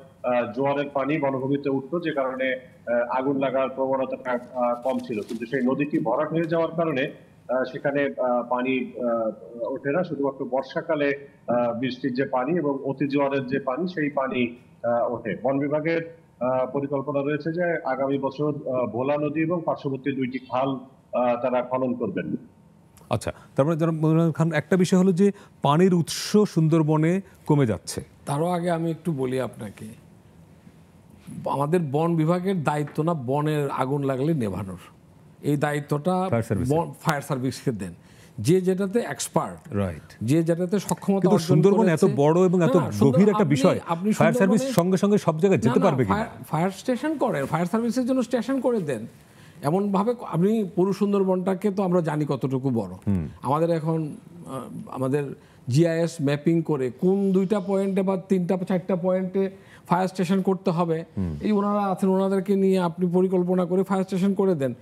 জোয়ারের পানি বনভূমিতে উঠতো, যে কারণে আগুন লাগার প্রবণতাটা কম ছিল, কিন্তু সেই নদীটি ভরাট হয়ে যাওয়ার কারণে সেখানে পানি ওঠে না। শুধুমাত্র বর্ষাকালে বৃষ্টির যে পানি এবং অতি জোয়ারের যে পানি, সেই পানি ওঠে। বন বিভাগের পরিকল্পনা রয়েছে যে আগামী বছর ভোলা নদী এবং পার্শ্ববর্তী 2টি খাল তারা খনন করবেন। আচ্ছা, তারপরে জনাব খান, একটা বিষয় হলো যে পানির উৎস সুন্দরবনে কমে যাচ্ছে। তারও আগে আমি একটু বলি আপনাকে, আমাদের বন বিভাগের দায়িত্ব না বনের আগুন লাগলে নেভানোর, এই দায়িত্বটা ফায়ার সার্ভিসকে দেন, যে যেটাতে এক্সপার্ট, রাইট, যে যেটাতে সক্ষমতা। কিন্তু সুন্দরবন এত বড় এবং এত গভীর একটা বিষয়, ফায়ার সার্ভিস সঙ্গে সঙ্গে সব জায়গায় যেতে পারবে কি? ফায়ার স্টেশন করেন, ফায়ার সার্ভিসের জন্য স্টেশন করে দেন। এমন ভাবে আপনি পুরো সুন্দরবনটাকে তো আমরা জানি কতটুকু বড়, আমাদের এখন আমাদের জিআইএস ম্যাপিং করে কোন 2টা পয়েন্টে বা 3টা 4টা পয়েন্টে ফায়ার স্টেশন করতে হবে, এই ওনারা আছেন, ওনাদেরকে নিয়ে আপনি পরিকল্পনা করে ফায়ার স্টেশন করে দেন।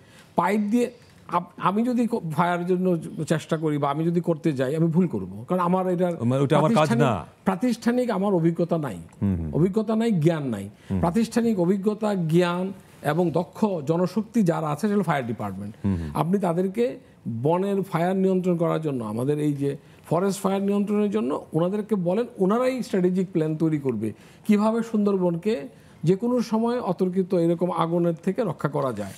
পাইপ দিয়ে আমি যদি ফায়ার জন্য চেষ্টা করি বা আমি যদি করতে যাই, আমি ভুল করব, কারণ আমার এটার প্রাতিষ্ঠানিক আমার অভিজ্ঞতা নাই, জ্ঞান নাই। প্রাতিষ্ঠানিক অভিজ্ঞতা, জ্ঞান এবং দক্ষ জনশক্তি যারা আছে সেটা ফায়ার ডিপার্টমেন্ট। আপনি তাদেরকে বনের ফায়ার নিয়ন্ত্রণ করার জন্য, আমাদের এই যে ফরেস্ট ফায়ার নিয়ন্ত্রণের জন্য ওনাদেরকে বলেন, ওনারাই স্ট্র্যাটেজিক প্ল্যান তৈরি করবে কিভাবে সুন্দরবনকে যে কোনো সময় অতর্কিত এরকম আগুনের থেকে রক্ষা করা যায়।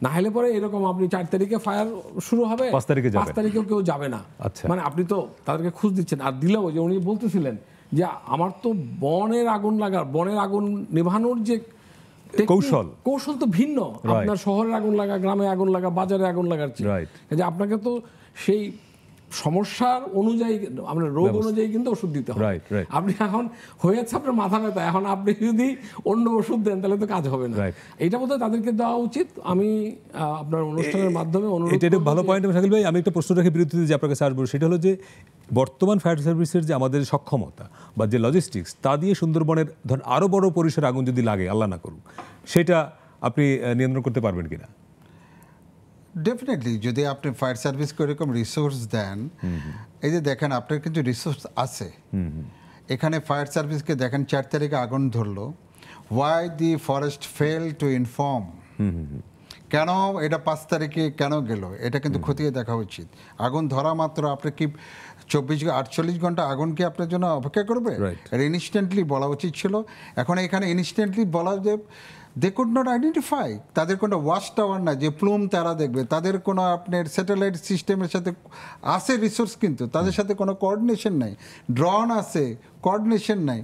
না হলে পরে এরকম আপনি 4 তারিখে ফায়ার শুরু হবে, 5 তারিখেও কেউ যাবে না, মানে আপনি তো তাদেরকে খুঁজ দিচ্ছেন। আর দিলেও যে উনি বলতেছিলেন যে আমার তো বনের আগুন নেভানোর যে কৌশল তো ভিন্ন, আপনার শহরের আগুন লাগা, গ্রামে আগুন লাগা, বাজারে আগুন লাগার চেয়ে আপনাকে তো সেই সমস্যার অনুযায়ী, আমরা রোগ অনুযায়ী কিন্তু ওষুধ দিতে হবে। আপনি এখন হয়েছে আপনার মাথা ব্যথা, এখন আপনি যদি অন্য ওষুধ দেন তাহলে তো কাজ হবে না। এইটা বোধহয় তাদেরকে দেওয়া উচিত। আমি আপনার অনুষ্ঠানের মাধ্যমে এটা ভালো পয়েন্ট শাকিল ভাই, আমি একটা প্রশ্ন রাখি বিরতিতে যে আপনার কাছে আসবো, সেটা হলো যে বর্তমান ফায়ার সার্ভিসের যে আমাদের সক্ষমতা বা যে লজিস্টিক্স, তা দিয়ে সুন্দরবনের ধরেন আরো বড় পরিসরে আগুন যদি লাগে, আল্লাহ না করুক, সেটা আপনি নিয়ন্ত্রণ করতে পারবেন কিনা? ডেফিনেটলি, যদি আপনি ফায়ার সার্ভিসকে এরকম রিসোর্স দেন, এই যে দেখেন আপনার কিন্তু রিসোর্স আছে এখানে। ফায়ার সার্ভিসকে দেখেন 4 তারিখে আগুন ধরলো, why the forest fail to inform, কেন এটা 5 তারিখে কেন গেল, এটা কিন্তু খতিয়ে দেখা উচিত। আগুন ধরা মাত্র আপনি কি 48 ঘন্টা আগুন কি আপনার জন্য অপেক্ষা করবে? এটা ইনস্ট্যান্টলি বলা উচিত ছিল। এখন এখানে ইনস্ট্যান্টলি বলা যে দে কুড নট আইডেন্টিফাই, তাদের কোনো ওয়াচ টাওয়ার না যে প্লুম তারা দেখবে, তাদের কোনো আপনার স্যাটেলাইট সিস্টেমের সাথে আছে রিসোর্স, কিন্তু তাদের সাথে কোনো কোঅর্ডিনেশন নাই। ড্রোন আছে, কোঅর্ডিনেশন নাই।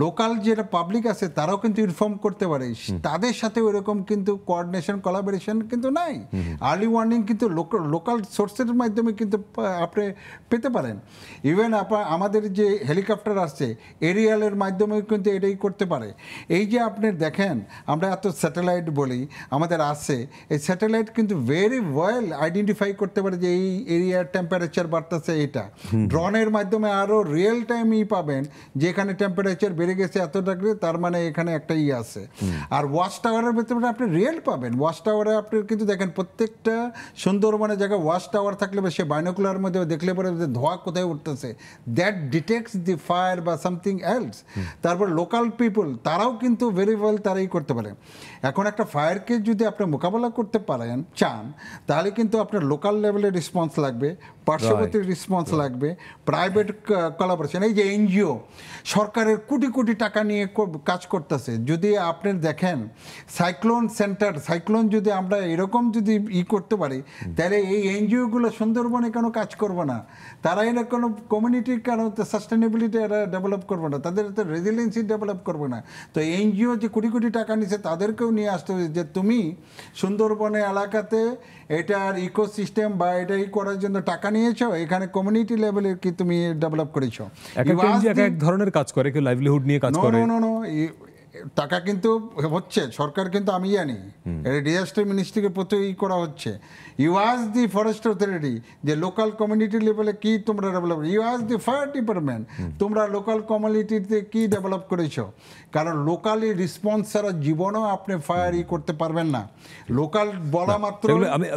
লোকাল যেটা পাবলিক আছে তারাও কিন্তু ইনফর্ম করতে পারে, তাদের সাথে ওইরকম কিন্তু কোঅর্ডিনেশন কোলাবোরেশন কিন্তু নাই। আর্লি ওয়ার্নিং কিন্তু লোকাল সোর্সের মাধ্যমে কিন্তু আপনি পেতে পারেন। ইভেন আমাদের যে হেলিকপ্টার আসছে এরিয়ালের মাধ্যমে কিন্তু এটাই করতে পারে। এই যে আপনি দেখেন আমরা এত স্যাটেলাইট বলি আমাদের আছে, এই স্যাটেলাইট কিন্তু ভেরি ওয়েল আইডেন্টিফাই করতে পারে যে এই এরিয়ার টেম্পারেচার বাড়তেছে। এটা ড্রোনের মাধ্যমে আরও রিয়েল টাইমই পাবেন যে এখানে টেম্পারেচার বেড়ে গেছে এত ডিগ্রি, তার মানে এখানে একটা আছে। আর ওয়াচ টাওয়ারের ভেতরে আপনি রিয়েল পাবেন। ওয়াচ টাওয়ারে আপনি কিন্তু দেখেন প্রত্যেকটা সুন্দরবনের জায়গায় ওয়াচ টাওয়ার থাকলে বা সে বাইনোকুলার মধ্যে দেখলে পরে ধোঁয়া কোথায় উঠতেছে, দ্যাট ডিটেক্টস দি ফায়ার বা সামথিং এলস। তারপর লোকাল পিপল তারাও কিন্তু ভেরি ওয়েল তারাই করতে পারে। এখন একটা ফায়ারকে যদি আপনি মোকাবেলা করতে পারেন চান তাহলে কিন্তু আপনার লোকাল লেভেলের রেসপন্স লাগবে, পার্শ্ববর্তী রেসপন্স লাগবে, প্রাইভেট কোলাবোরেশন। এই যে এনজিও সরকারের কোটি কোটি টাকা নিয়ে কাজ করতেছে। যদি আপনি দেখেন সাইক্লোন সেন্টার, সাইক্লোন যদি আমরা এরকম যদি করতে পারি তাহলে এই এনজিওগুলো সুন্দরবনে কেন কাজ করবে না? তারা এরা কোনো কমিউনিটির কেন সাস্টেনেবিলিটি এরা ডেভেলপ করবে না, তাদের তো রেজিলিয়েন্সি ডেভেলপ করবে না? তো এনজিও যে কোটি কোটি টাকা নিচ্ছে তাদেরকেও নিয়ে আসতে হবে যে তুমি সুন্দরবনে এলাকাতে এটার ইকোসিস্টেম বা এটাই করার জন্য টাকা নিয়েছো, এখানে কমিউনিটি লেভেলে কি তুমি ডেভেলপ করেছো? এক ধরনের কাজ করে, কেউ লাইভলিহুড নিয়ে কাজ করে। নো টাকা কিন্তু হচ্ছে, সরকার কিন্তু আমি জানি এটা ডিজাস্টার মিনিস্ট্রিকে প্রতি করা হচ্ছে। ইউ আজ দি ফরেস্ট অথরিটি যে লোকাল কমিউনিটি লেভেলে কি তোমরা ডেভেলপ, ইউ আজ দি ফায়ার ডিপার্টমেন্ট তোমরা লোকাল কমিউনিটিতে কি ডেভেলপ করেছো। কারণ লোকালি রেসপন্স ছাড়া জীবনও আপনি ফায়ার করতে পারবেন না। লোকাল বলা মাত্র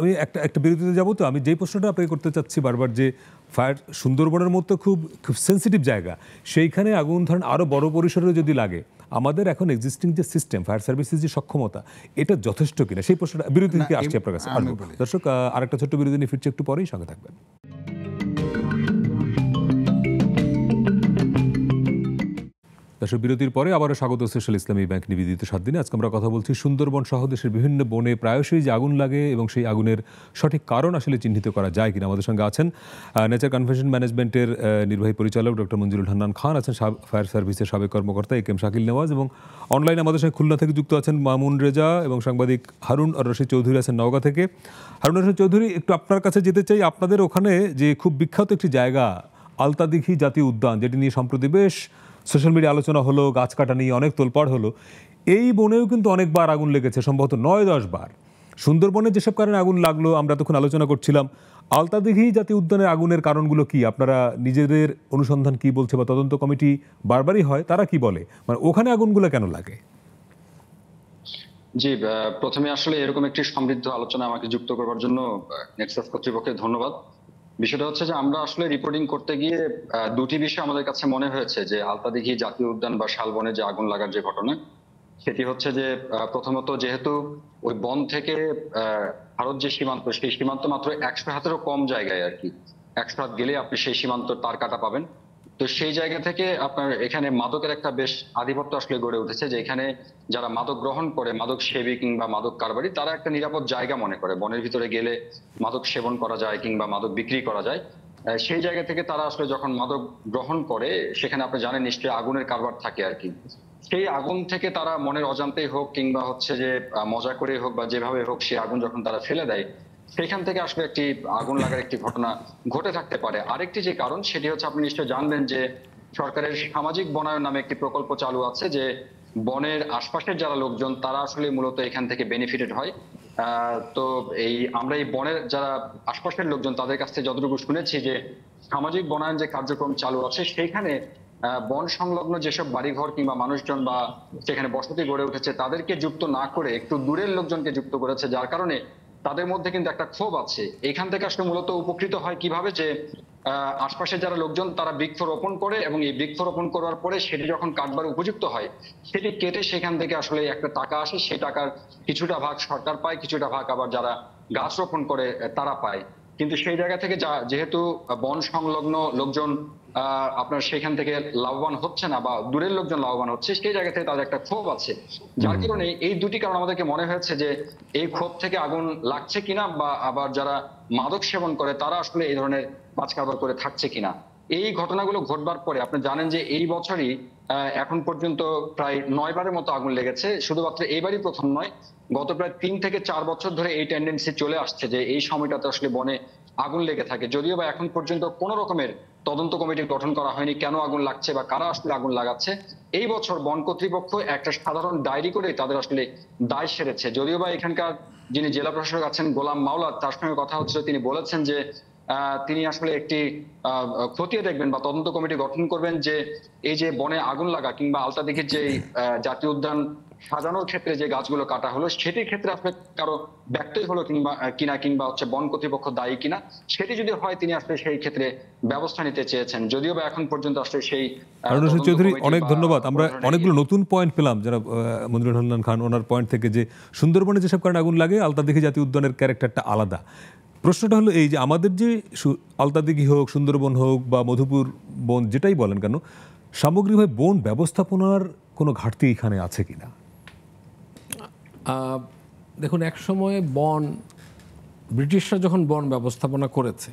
আমি একটা বিরতিতে যাবো। তো আমি যেই প্রশ্নটা আপনাকে করতে চাচ্ছি বারবার, যে ফায়ার সুন্দরবনের মতো খুব সেন্সিটিভ জায়গা, সেইখানে আগুন ধরেন আরও বড় পরিসরে যদি লাগে, আমাদের এখন এক্সিস্টিং যে সিস্টেম ফায়ার সার্ভিসের যে সক্ষমতা, এটা যথেষ্ট কিনা সেই প্রশ্নটা বিরতি থেকে আসছে আপনার কাছে। দর্শক, আরেকটা ছোট্ট বিরতি নিয়ে ফিরছে একটু পরেই, সঙ্গে থাকবেন। দর্শক, বিরতির পরে আবারও স্বাগত সোশ্যাল ইসলামী ব্যাংক নিবেদিত 7 দিনে। আজকে আমরা কথা বলছি সুন্দরবন সহ দেশের বিভিন্ন বনে প্রায়শই যে আগুন লাগে এবং সেই আগুনের সঠিক কারণ আসলে চিহ্নিত করা যায় কিনা। আমাদের সঙ্গে আছেন নেচার কনজারভেশন ম্যানেজমেন্টের নির্বাহী পরিচালক ডক্টর মঞ্জুরুল হান্নান খান, আছেন ফায়ার সার্ভিসের সাবেক কর্মকর্তা এ কে এম শাকিল নেওয়াজ, এবং অনলাইনে আমাদের সঙ্গে খুলনা থেকে যুক্ত আছেন মামুন রেজা এবং সাংবাদিক হারুন আর রশিদ চৌধুরী আছেন নওগাঁ থেকে। হারুন রশিদ চৌধুরী, একটু আপনার কাছে যেতে চাই। আপনাদের ওখানে যে খুব বিখ্যাত একটি জায়গা আলতাদিঘি জাতীয় উদ্যান, যেটি নিয়ে সম্প্রতি বেশ সোশ্যাল মিডিয়া আলোচনা হলো, গাছ কাটা নিয়ে অনেক তোলপাড় হলো, এই বনেও কিন্তু অনেকবার আগুন লেগেছে, সম্ভবত 9-10 বার। সুন্দরবনে যেসব কারণে আগুন লাগলো আমরা তখন আলোচনা করছিলাম, আলতাদিঘি জাতীয় উদ্যানের আগুনের কারণগুলো কি? আপনারা নিজেদের অনুসন্ধান কি বলছে, বা তদন্ত কমিটি বারবারই হয়, তারা কি বলে, মানে ওখানে আগুনগুলো কেন লাগে? জি, প্রথমে আসলে এরকম একটি সমৃদ্ধ আলোচনা আমাকে যুক্ত করবার জন্য নেক্সাস কর্তৃপক্ষের ধন্যবাদ। বিষয়টা হচ্ছে যে আমরা আসলে রিপোর্টিং করতে গিয়ে দুটি বিষয় আমাদের কাছে মনে হয়েছে যে আলতাদিঘি জাতীয় উদ্যান বা শালবনে যে আগুন লাগার যে ঘটনা, সেটি হচ্ছে যে প্রথমত যেহেতু ওই বন থেকে ভারত যে সীমান্ত, সেই সীমান্ত মাত্র 100 হাতেরও কম জায়গায় আর কি, 100 হাত গেলে আপনি সেই সীমান্ত তার কাটা পাবেন। তো সেই জায়গা থেকে আপনার এখানে মাদকের একটা বেশ আধিপত্য আসলে গড়ে উঠেছে, যে এখানে যারা মাদক গ্রহণ করে, মাদক সেবী কিংবা মাদক কারবারি, তারা একটা নিরাপদ জায়গা মনে করে, বনের ভিতরে গেলে মাদক সেবন করা যায় কিংবা মাদক বিক্রি করা যায়। সেই জায়গা থেকে তারা আসলে যখন মাদক গ্রহণ করে, সেখানে আপনি জানেন নিশ্চয়ই আগুনের কারবার থাকে আর কি। সেই আগুন থেকে তারা মনের অজান্তেই হোক কিংবা হচ্ছে যে মজা করে হোক বা যেভাবে হোক, সেই আগুন যখন তারা ফেলে দেয়, সেখান থেকে আসলে একটি আগুন লাগার একটি ঘটনা ঘটে থাকতে পারে। আরেকটি যে কারণ, সেটি হচ্ছে আপনি নিশ্চয়ই জানবেন যে সরকারের সামাজিক বনায়ন নামে একটি প্রকল্প চালু আছে, যে বনের আশপাশের যারা লোকজন তারা আসলে মূলত এখান থেকে বেনিফিটেড হয়। তো আমরা এই বনের যারা আশপাশের লোকজন, তাদের কাছ থেকে যতটুকু শুনেছি যে সামাজিক বনায়ন যে কার্যক্রম চালু আছে, সেইখানে বন সংলগ্ন যেসব বাড়িঘর কিংবা মানুষজন বা সেখানে বসতি গড়ে উঠেছে, তাদেরকে যুক্ত না করে একটু দূরের লোকজনকে যুক্ত করেছে, যার কারণে তাদের মধ্যে কিন্তু একটা ক্ষোভ আছে। এখান থেকে আসলে মূলত উপকৃত হয় কিভাবে, যে আশপাশে যারা লোকজন তারা বৃক্ষরোপণ করে, এবং এই বৃক্ষরোপণ করার পরে সেটি যখন কাটবার উপযুক্ত হয়, সেটি কেটে সেখান থেকে আসলে একটা টাকা আসে। সেই টাকার কিছুটা ভাগ সরকার পায়, কিছুটা ভাগ আবার যারা গাছ রোপণ করে তারা পায়। কিন্তু সেই জায়গা থেকে যেহেতু বন সংলগ্ন লোকজন আপনার সেখান থেকে লাভবান হচ্ছে না, বা দূরের লোকজন লাভবান হচ্ছে, সেই জায়গা থেকে তাদের একটা ক্ষোভ আছে। যার কারণে এই দুটি কারণ আমাদেরকে মনে হয়েছে যে এই ক্ষোভ থেকে আগুন লাগছে কিনা, বা আবার যারা মাদক সেবন করে তারা আসলে এই ধরনের কাজ কারবার করে থাকছে কিনা। এই ঘটনাগুলো ঘটবার পরে আপনি জানেন যে এই বছরই এখন পর্যন্ত প্রায় 9 বারের মতো আগুন লেগেছে। শুধুমাত্র এইবারই প্রথম নয়, গত প্রায় 3 থেকে 4 বছর ধরে এই টেন্ডেন্সি চলে আসছে যে এই সময়টাতে আসলে বনে আগুন লেগে থাকে। যদিও বা এখন পর্যন্ত কোনো রকমের তদন্ত কমিটি গঠন করা হয়নি কেন আগুন লাগছে বা কারা আসলে আগুন লাগাচ্ছে। এই বছর বন কর্তৃপক্ষ একটা সাধারণ ডায়েরি করে তাদের আসলে দায় সেরেছে। যদিও বা এখানকার যিনি জেলা প্রশাসক আছেন গোলাম মাওলা, তার সঙ্গে কথা হচ্ছিল, তিনি বলেছেন যে তিনি আসলে একটি খতিয়ে দেখবেন বা তদন্ত কমিটি গঠন করবেন যে এই যে বনে আগুন লাগা কিংবা আলতাদিঘির যে জাতীয় উদ্যান সাজানোর ক্ষেত্রে যে গাছগুলো কাটা হলো সেটির ক্ষেত্রে আসলে কারো ব্যক্তি হলো কিংবা হচ্ছে বন কর্তৃপক্ষ দায়ী কিনা, সেটি যদি হয় তিনি আসলে সেই ক্ষেত্রে ব্যবস্থা নিতে চেয়েছেন। যদিও বা এখন পর্যন্ত আসলে সেই হারুন রশিদ চৌধুরী, অনেক ধন্যবাদ। আমরা অনেকগুলো নতুন পয়েন্ট পেলাম যারা মনিরুল হান্নান খান ওনার পয়েন্ট থেকে, যে সুন্দরবনে যেসব কারণে আগুন লাগে আলতাদিঘি জাতীয় উদ্যানের ক্যারেক্টারটা আলাদা। প্রশ্নটা হলো এই যে আমাদের যে আলতাদিঘি হোক, সুন্দরবন হোক বা মধুপুর বন যেটাই বলেন কেন, সামগ্রিকভাবে বন ব্যবস্থাপনার কোনো ঘাটতি এখানে আছে কিনা? দেখুন, এক সময় ব্রিটিশরা যখন বন ব্যবস্থাপনা করেছে,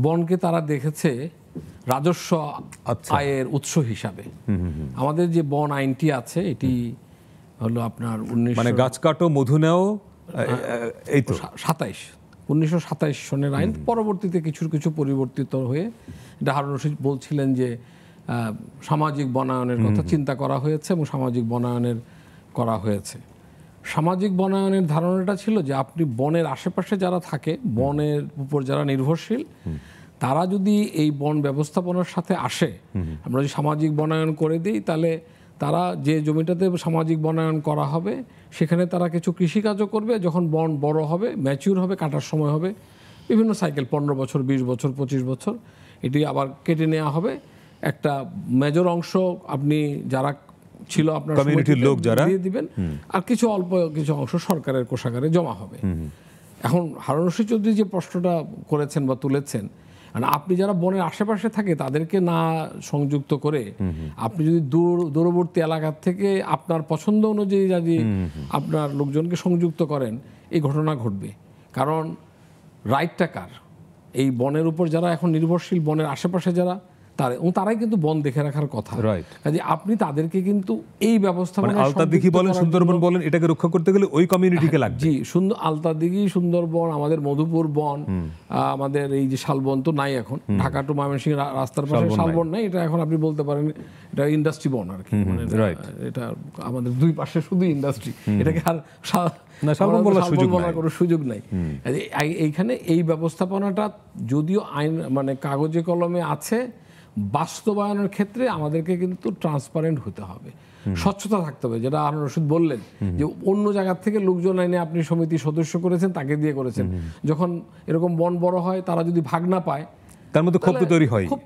বনকে তারা দেখেছে রাজস্ব আয়ের উৎস হিসাবে। আমাদের যে বন আইনটি আছে এটি হলো আপনার 19 গাছ কাটো মধু নেও, এই তো 1927 সনের আইন। পরবর্তীতে কিছু পরিবর্তিত হয়ে, এটা হারুন রশিদ বলছিলেন যে সামাজিক বনায়নের কথা চিন্তা করা হয়েছে এবং সামাজিক বনায়নের করা হয়েছে। সামাজিক বনায়নের ধারণাটা ছিল যে আপনি বনের আশেপাশে যারা থাকে, বনের উপর যারা নির্ভরশীল, তারা যদি এই বন ব্যবস্থাপনার সাথে আসে, আমরা যদি সামাজিক বনায়ন করে দিই, তাহলে তারা যে জমিটাতে সামাজিক বনায়ন করা হবে সেখানে তারা কিছু কৃষিকাজও করবে। যখন বন বড় হবে, ম্যাচিউর হবে, কাটার সময় হবে, বিভিন্ন সাইকেল 15 বছর, 20 বছর, 25 বছর, এটি আবার কেটে নেওয়া হবে। একটা মেজর অংশ আপনি যারা ছিল আপনার কমিউনিটির লোক যারা দিয়ে দিবেন, আর অল্প কিছু অংশ সরকারের কোষাগারে জমা হবে। এখন হারুন রশিদ চৌধুরী যে প্রশ্নটা করেছেন বা তুলেছেন, মানে আপনি যারা বনের আশেপাশে থাকে তাদেরকে না সংযুক্ত করে আপনি যদি দূরবর্তী এলাকার থেকে আপনার পছন্দ অনুযায়ী যদি আপনার লোকজনকে সংযুক্ত করেন, এই ঘটনা ঘটবে। কারণ রাইটটা কার? এই বনের উপর যারা এখন নির্ভরশীল, বনের আশেপাশে যারা, তারাই কিন্তু বন দেখে রাখার কথা। কাজে আপনি তাদেরকে কিন্তু এই ব্যবস্থাপনা, আলতাদিঘি বলেন, সুন্দরবন বলেন, এটাকে রক্ষা করতে গেলে ওই কমিউনিটিকে লাগবে। জি, আলতাদিঘি, সুন্দরবন, আমাদের মধুপুর বন, আমাদের এই যে শালবন তো নাই এখন, ঢাকা টু ময়মনসিংহ রাস্তার পাশে শালবন নাই, এটা এখন আপনি বলতে পারেন এটা ইন্ডাস্ট্রি বন আর কি। এটা আমাদের দুই পাশে শুধু ইন্ডাস্ট্রি, এটাকে আর শালবন বলার কোনো সুযোগ নাই। এইখানে এই ব্যবস্থাপনাটা যদিও আইন মানে কাগজে কলমে আছে, বাস্তবায়নের ক্ষেত্রে আমাদেরকে কিন্তু ট্রান্সপারেন্ট হতে হবে, স্বচ্ছতা থাকতে হবে। যেটা হারুন রশিদ বললেন যে অন্য জায়গার থেকে লোকজন এনে আপনি সমিতি সদস্য করেছেন, তাকে দিয়ে করেছেন, যখন এরকম বন বড় হয় তারা যদি ভাগ না পায়, তার মধ্যে ক্ষোভ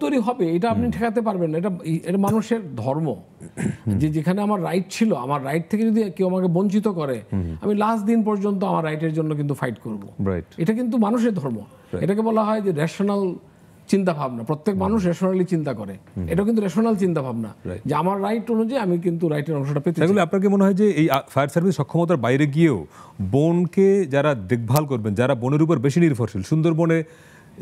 তৈরি হবে। এটা আপনি ঠেকাতে পারবেন না। এটা মানুষের ধর্ম যে যেখানে আমার রাইট ছিল, আমার রাইট থেকে যদি কেউ আমাকে বঞ্চিত করে, আমি লাস্ট দিন পর্যন্ত আমার রাইটের জন্য কিন্তু ফাইট করব। এটা কিন্তু মানুষের ধর্ম। এটাকে বলা হয় যে রেশনাল চিন্তা ভাবনা। প্রত্যেক মানুষ রেশনালি চিন্তা করে, এটা কিন্তু রেশনাল চিন্তা ভাবনা যে আমার রাইট অনুযায়ী আমি কিন্তু রাইটের অংশটা পেতে চাই। আপনার কি মনে হয় যে এই ফায়ার সার্ভিস সক্ষমতার বাইরে গিয়েও বনকে যারা দেখভাল করবেন, যারা বনের উপর বেশি নির্ভরশীল, সুন্দরবনে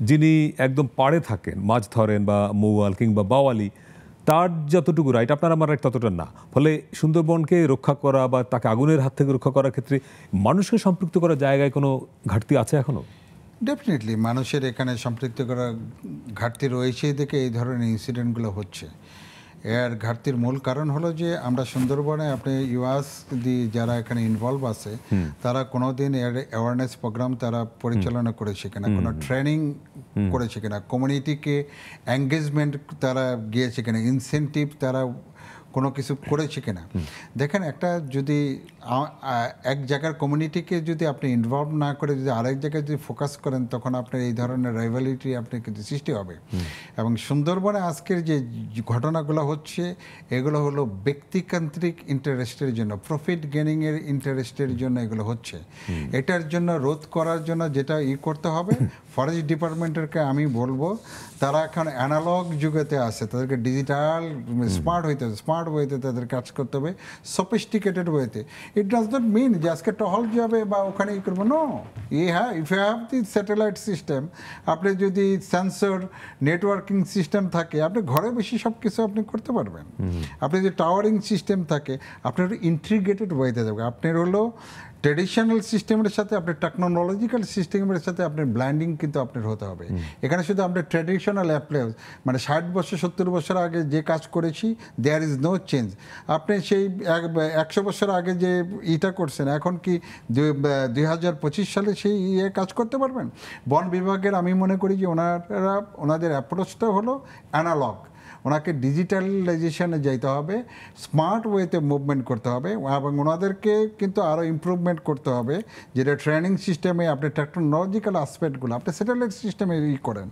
যিনি একদম পাড়ে থাকেন, মাছ ধরেন বা মৌয়াল কিংবা বাওয়ালি, তার যতটুকু রাইট আপনার আমার রাইট ততটা না, ফলে সুন্দরবনকে রক্ষা করা বা তাকে আগুনের হাত থেকে রক্ষা করার ক্ষেত্রে মানুষকে সম্পৃক্ত করার জায়গায় কোনো ঘাটতি আছে এখনো? ডেফিনেটলি মানুষের এখানে সম্পৃক্ত করা ঘাটতি রয়েছে, দেখে এই ধরনের ইনসিডেন্টগুলো হচ্ছে। এর ঘাটতির মূল কারণ হলো যে আমরা সুন্দরবনে আপনি ইউএস যারা এখানে ইনভলভ আছে, তারা কোনোদিন এর অ্যাওয়ারনেস প্রোগ্রাম তারা পরিচালনা করেছে কিনা, কোনো ট্রেনিং করেছে কিনা, কমিউনিটিকে এঙ্গেজমেন্ট তারা গিয়েছে কিনা, ইনসেন্টিভ তারা কোনো কিছু করেছে কিনা। দেখেন, একটা যদি এক জায়গার কমিউনিটিকে যদি আপনি ইনভলভ না করে যদি আরেক জায়গায় যদি ফোকাস করেন, তখন আপনার এই ধরনের রাইভালিটি আপনি কিন্তু সৃষ্টি হবে। এবং সুন্দরবনে আজকের যে ঘটনাগুলো হচ্ছে, এগুলো হলো ব্যক্তিকেন্দ্রিক ইন্টারেস্টের জন্য, প্রফিট গেনিংয়ের ইন্টারেস্টের জন্য এগুলো হচ্ছে। এটার জন্য রোধ করার জন্য যেটা করতে হবে, ফরেস্ট ডিপার্টমেন্টেরকে আমি বলবো, তারা এখন অ্যানালগ যুগেতে আছে, তাদেরকে ডিজিটাল স্মার্ট হইতে হবে, স্মার্ট ওয়েতে তাদের কাজ করতে হবে, সফিস্টিকেটেড ওয়েতে। ইট ডাজ নট মিন যে আজকে টহল যাবে বা ওখানে ই করবো। No, if you have the satellite system, আপনি যদি সেন্সর নেটওয়ার্কিং সিস্টেম থাকে, আপনি ঘরে বেশি সব কিছু আপনি করতে পারবেন। আপনি যদি টাওয়ারিং সিস্টেম থাকে, আপনার ইন্টিগ্রেটেড ওয়েতে যাবে। আপনার হলো ট্রেডিশনাল সিস্টেমের সাথে আপনার টেকনোলজিক্যাল সিস্টেমের সাথে আপনার ব্ল্যান্ডিং কিন্তু আপনার হতে হবে। এখানে শুধু আমরা ট্রেডিশনাল অ্যাপ্লাইজ মানে 60 বছর 70 বছর আগে যে কাজ করেছি, দেয়ার ইজ নো চেঞ্জ। আপনি সেই 100 বছর আগে যে ইটা করছেন, এখন কি 2025 সালে সেই কাজ করতে পারবেন? বন বিভাগের আমি মনে করি যে ওনাদের অ্যাপ্রোচটা হলো অ্যানালগ। ওনাকে ডিজিটালাইজেশনে যেতে হবে, স্মার্ট ওয়েতে মুভমেন্ট করতে হবে, এবং ওনাদেরকে কিন্তু আরও ইমপ্রুভমেন্ট করতে হবে, যেটা ট্রেনিং সিস্টেমে আপনি টেকনোলজিক্যাল আসপেক্টগুলো আপনি স্যাটেলাইট সিস্টেমে করেন।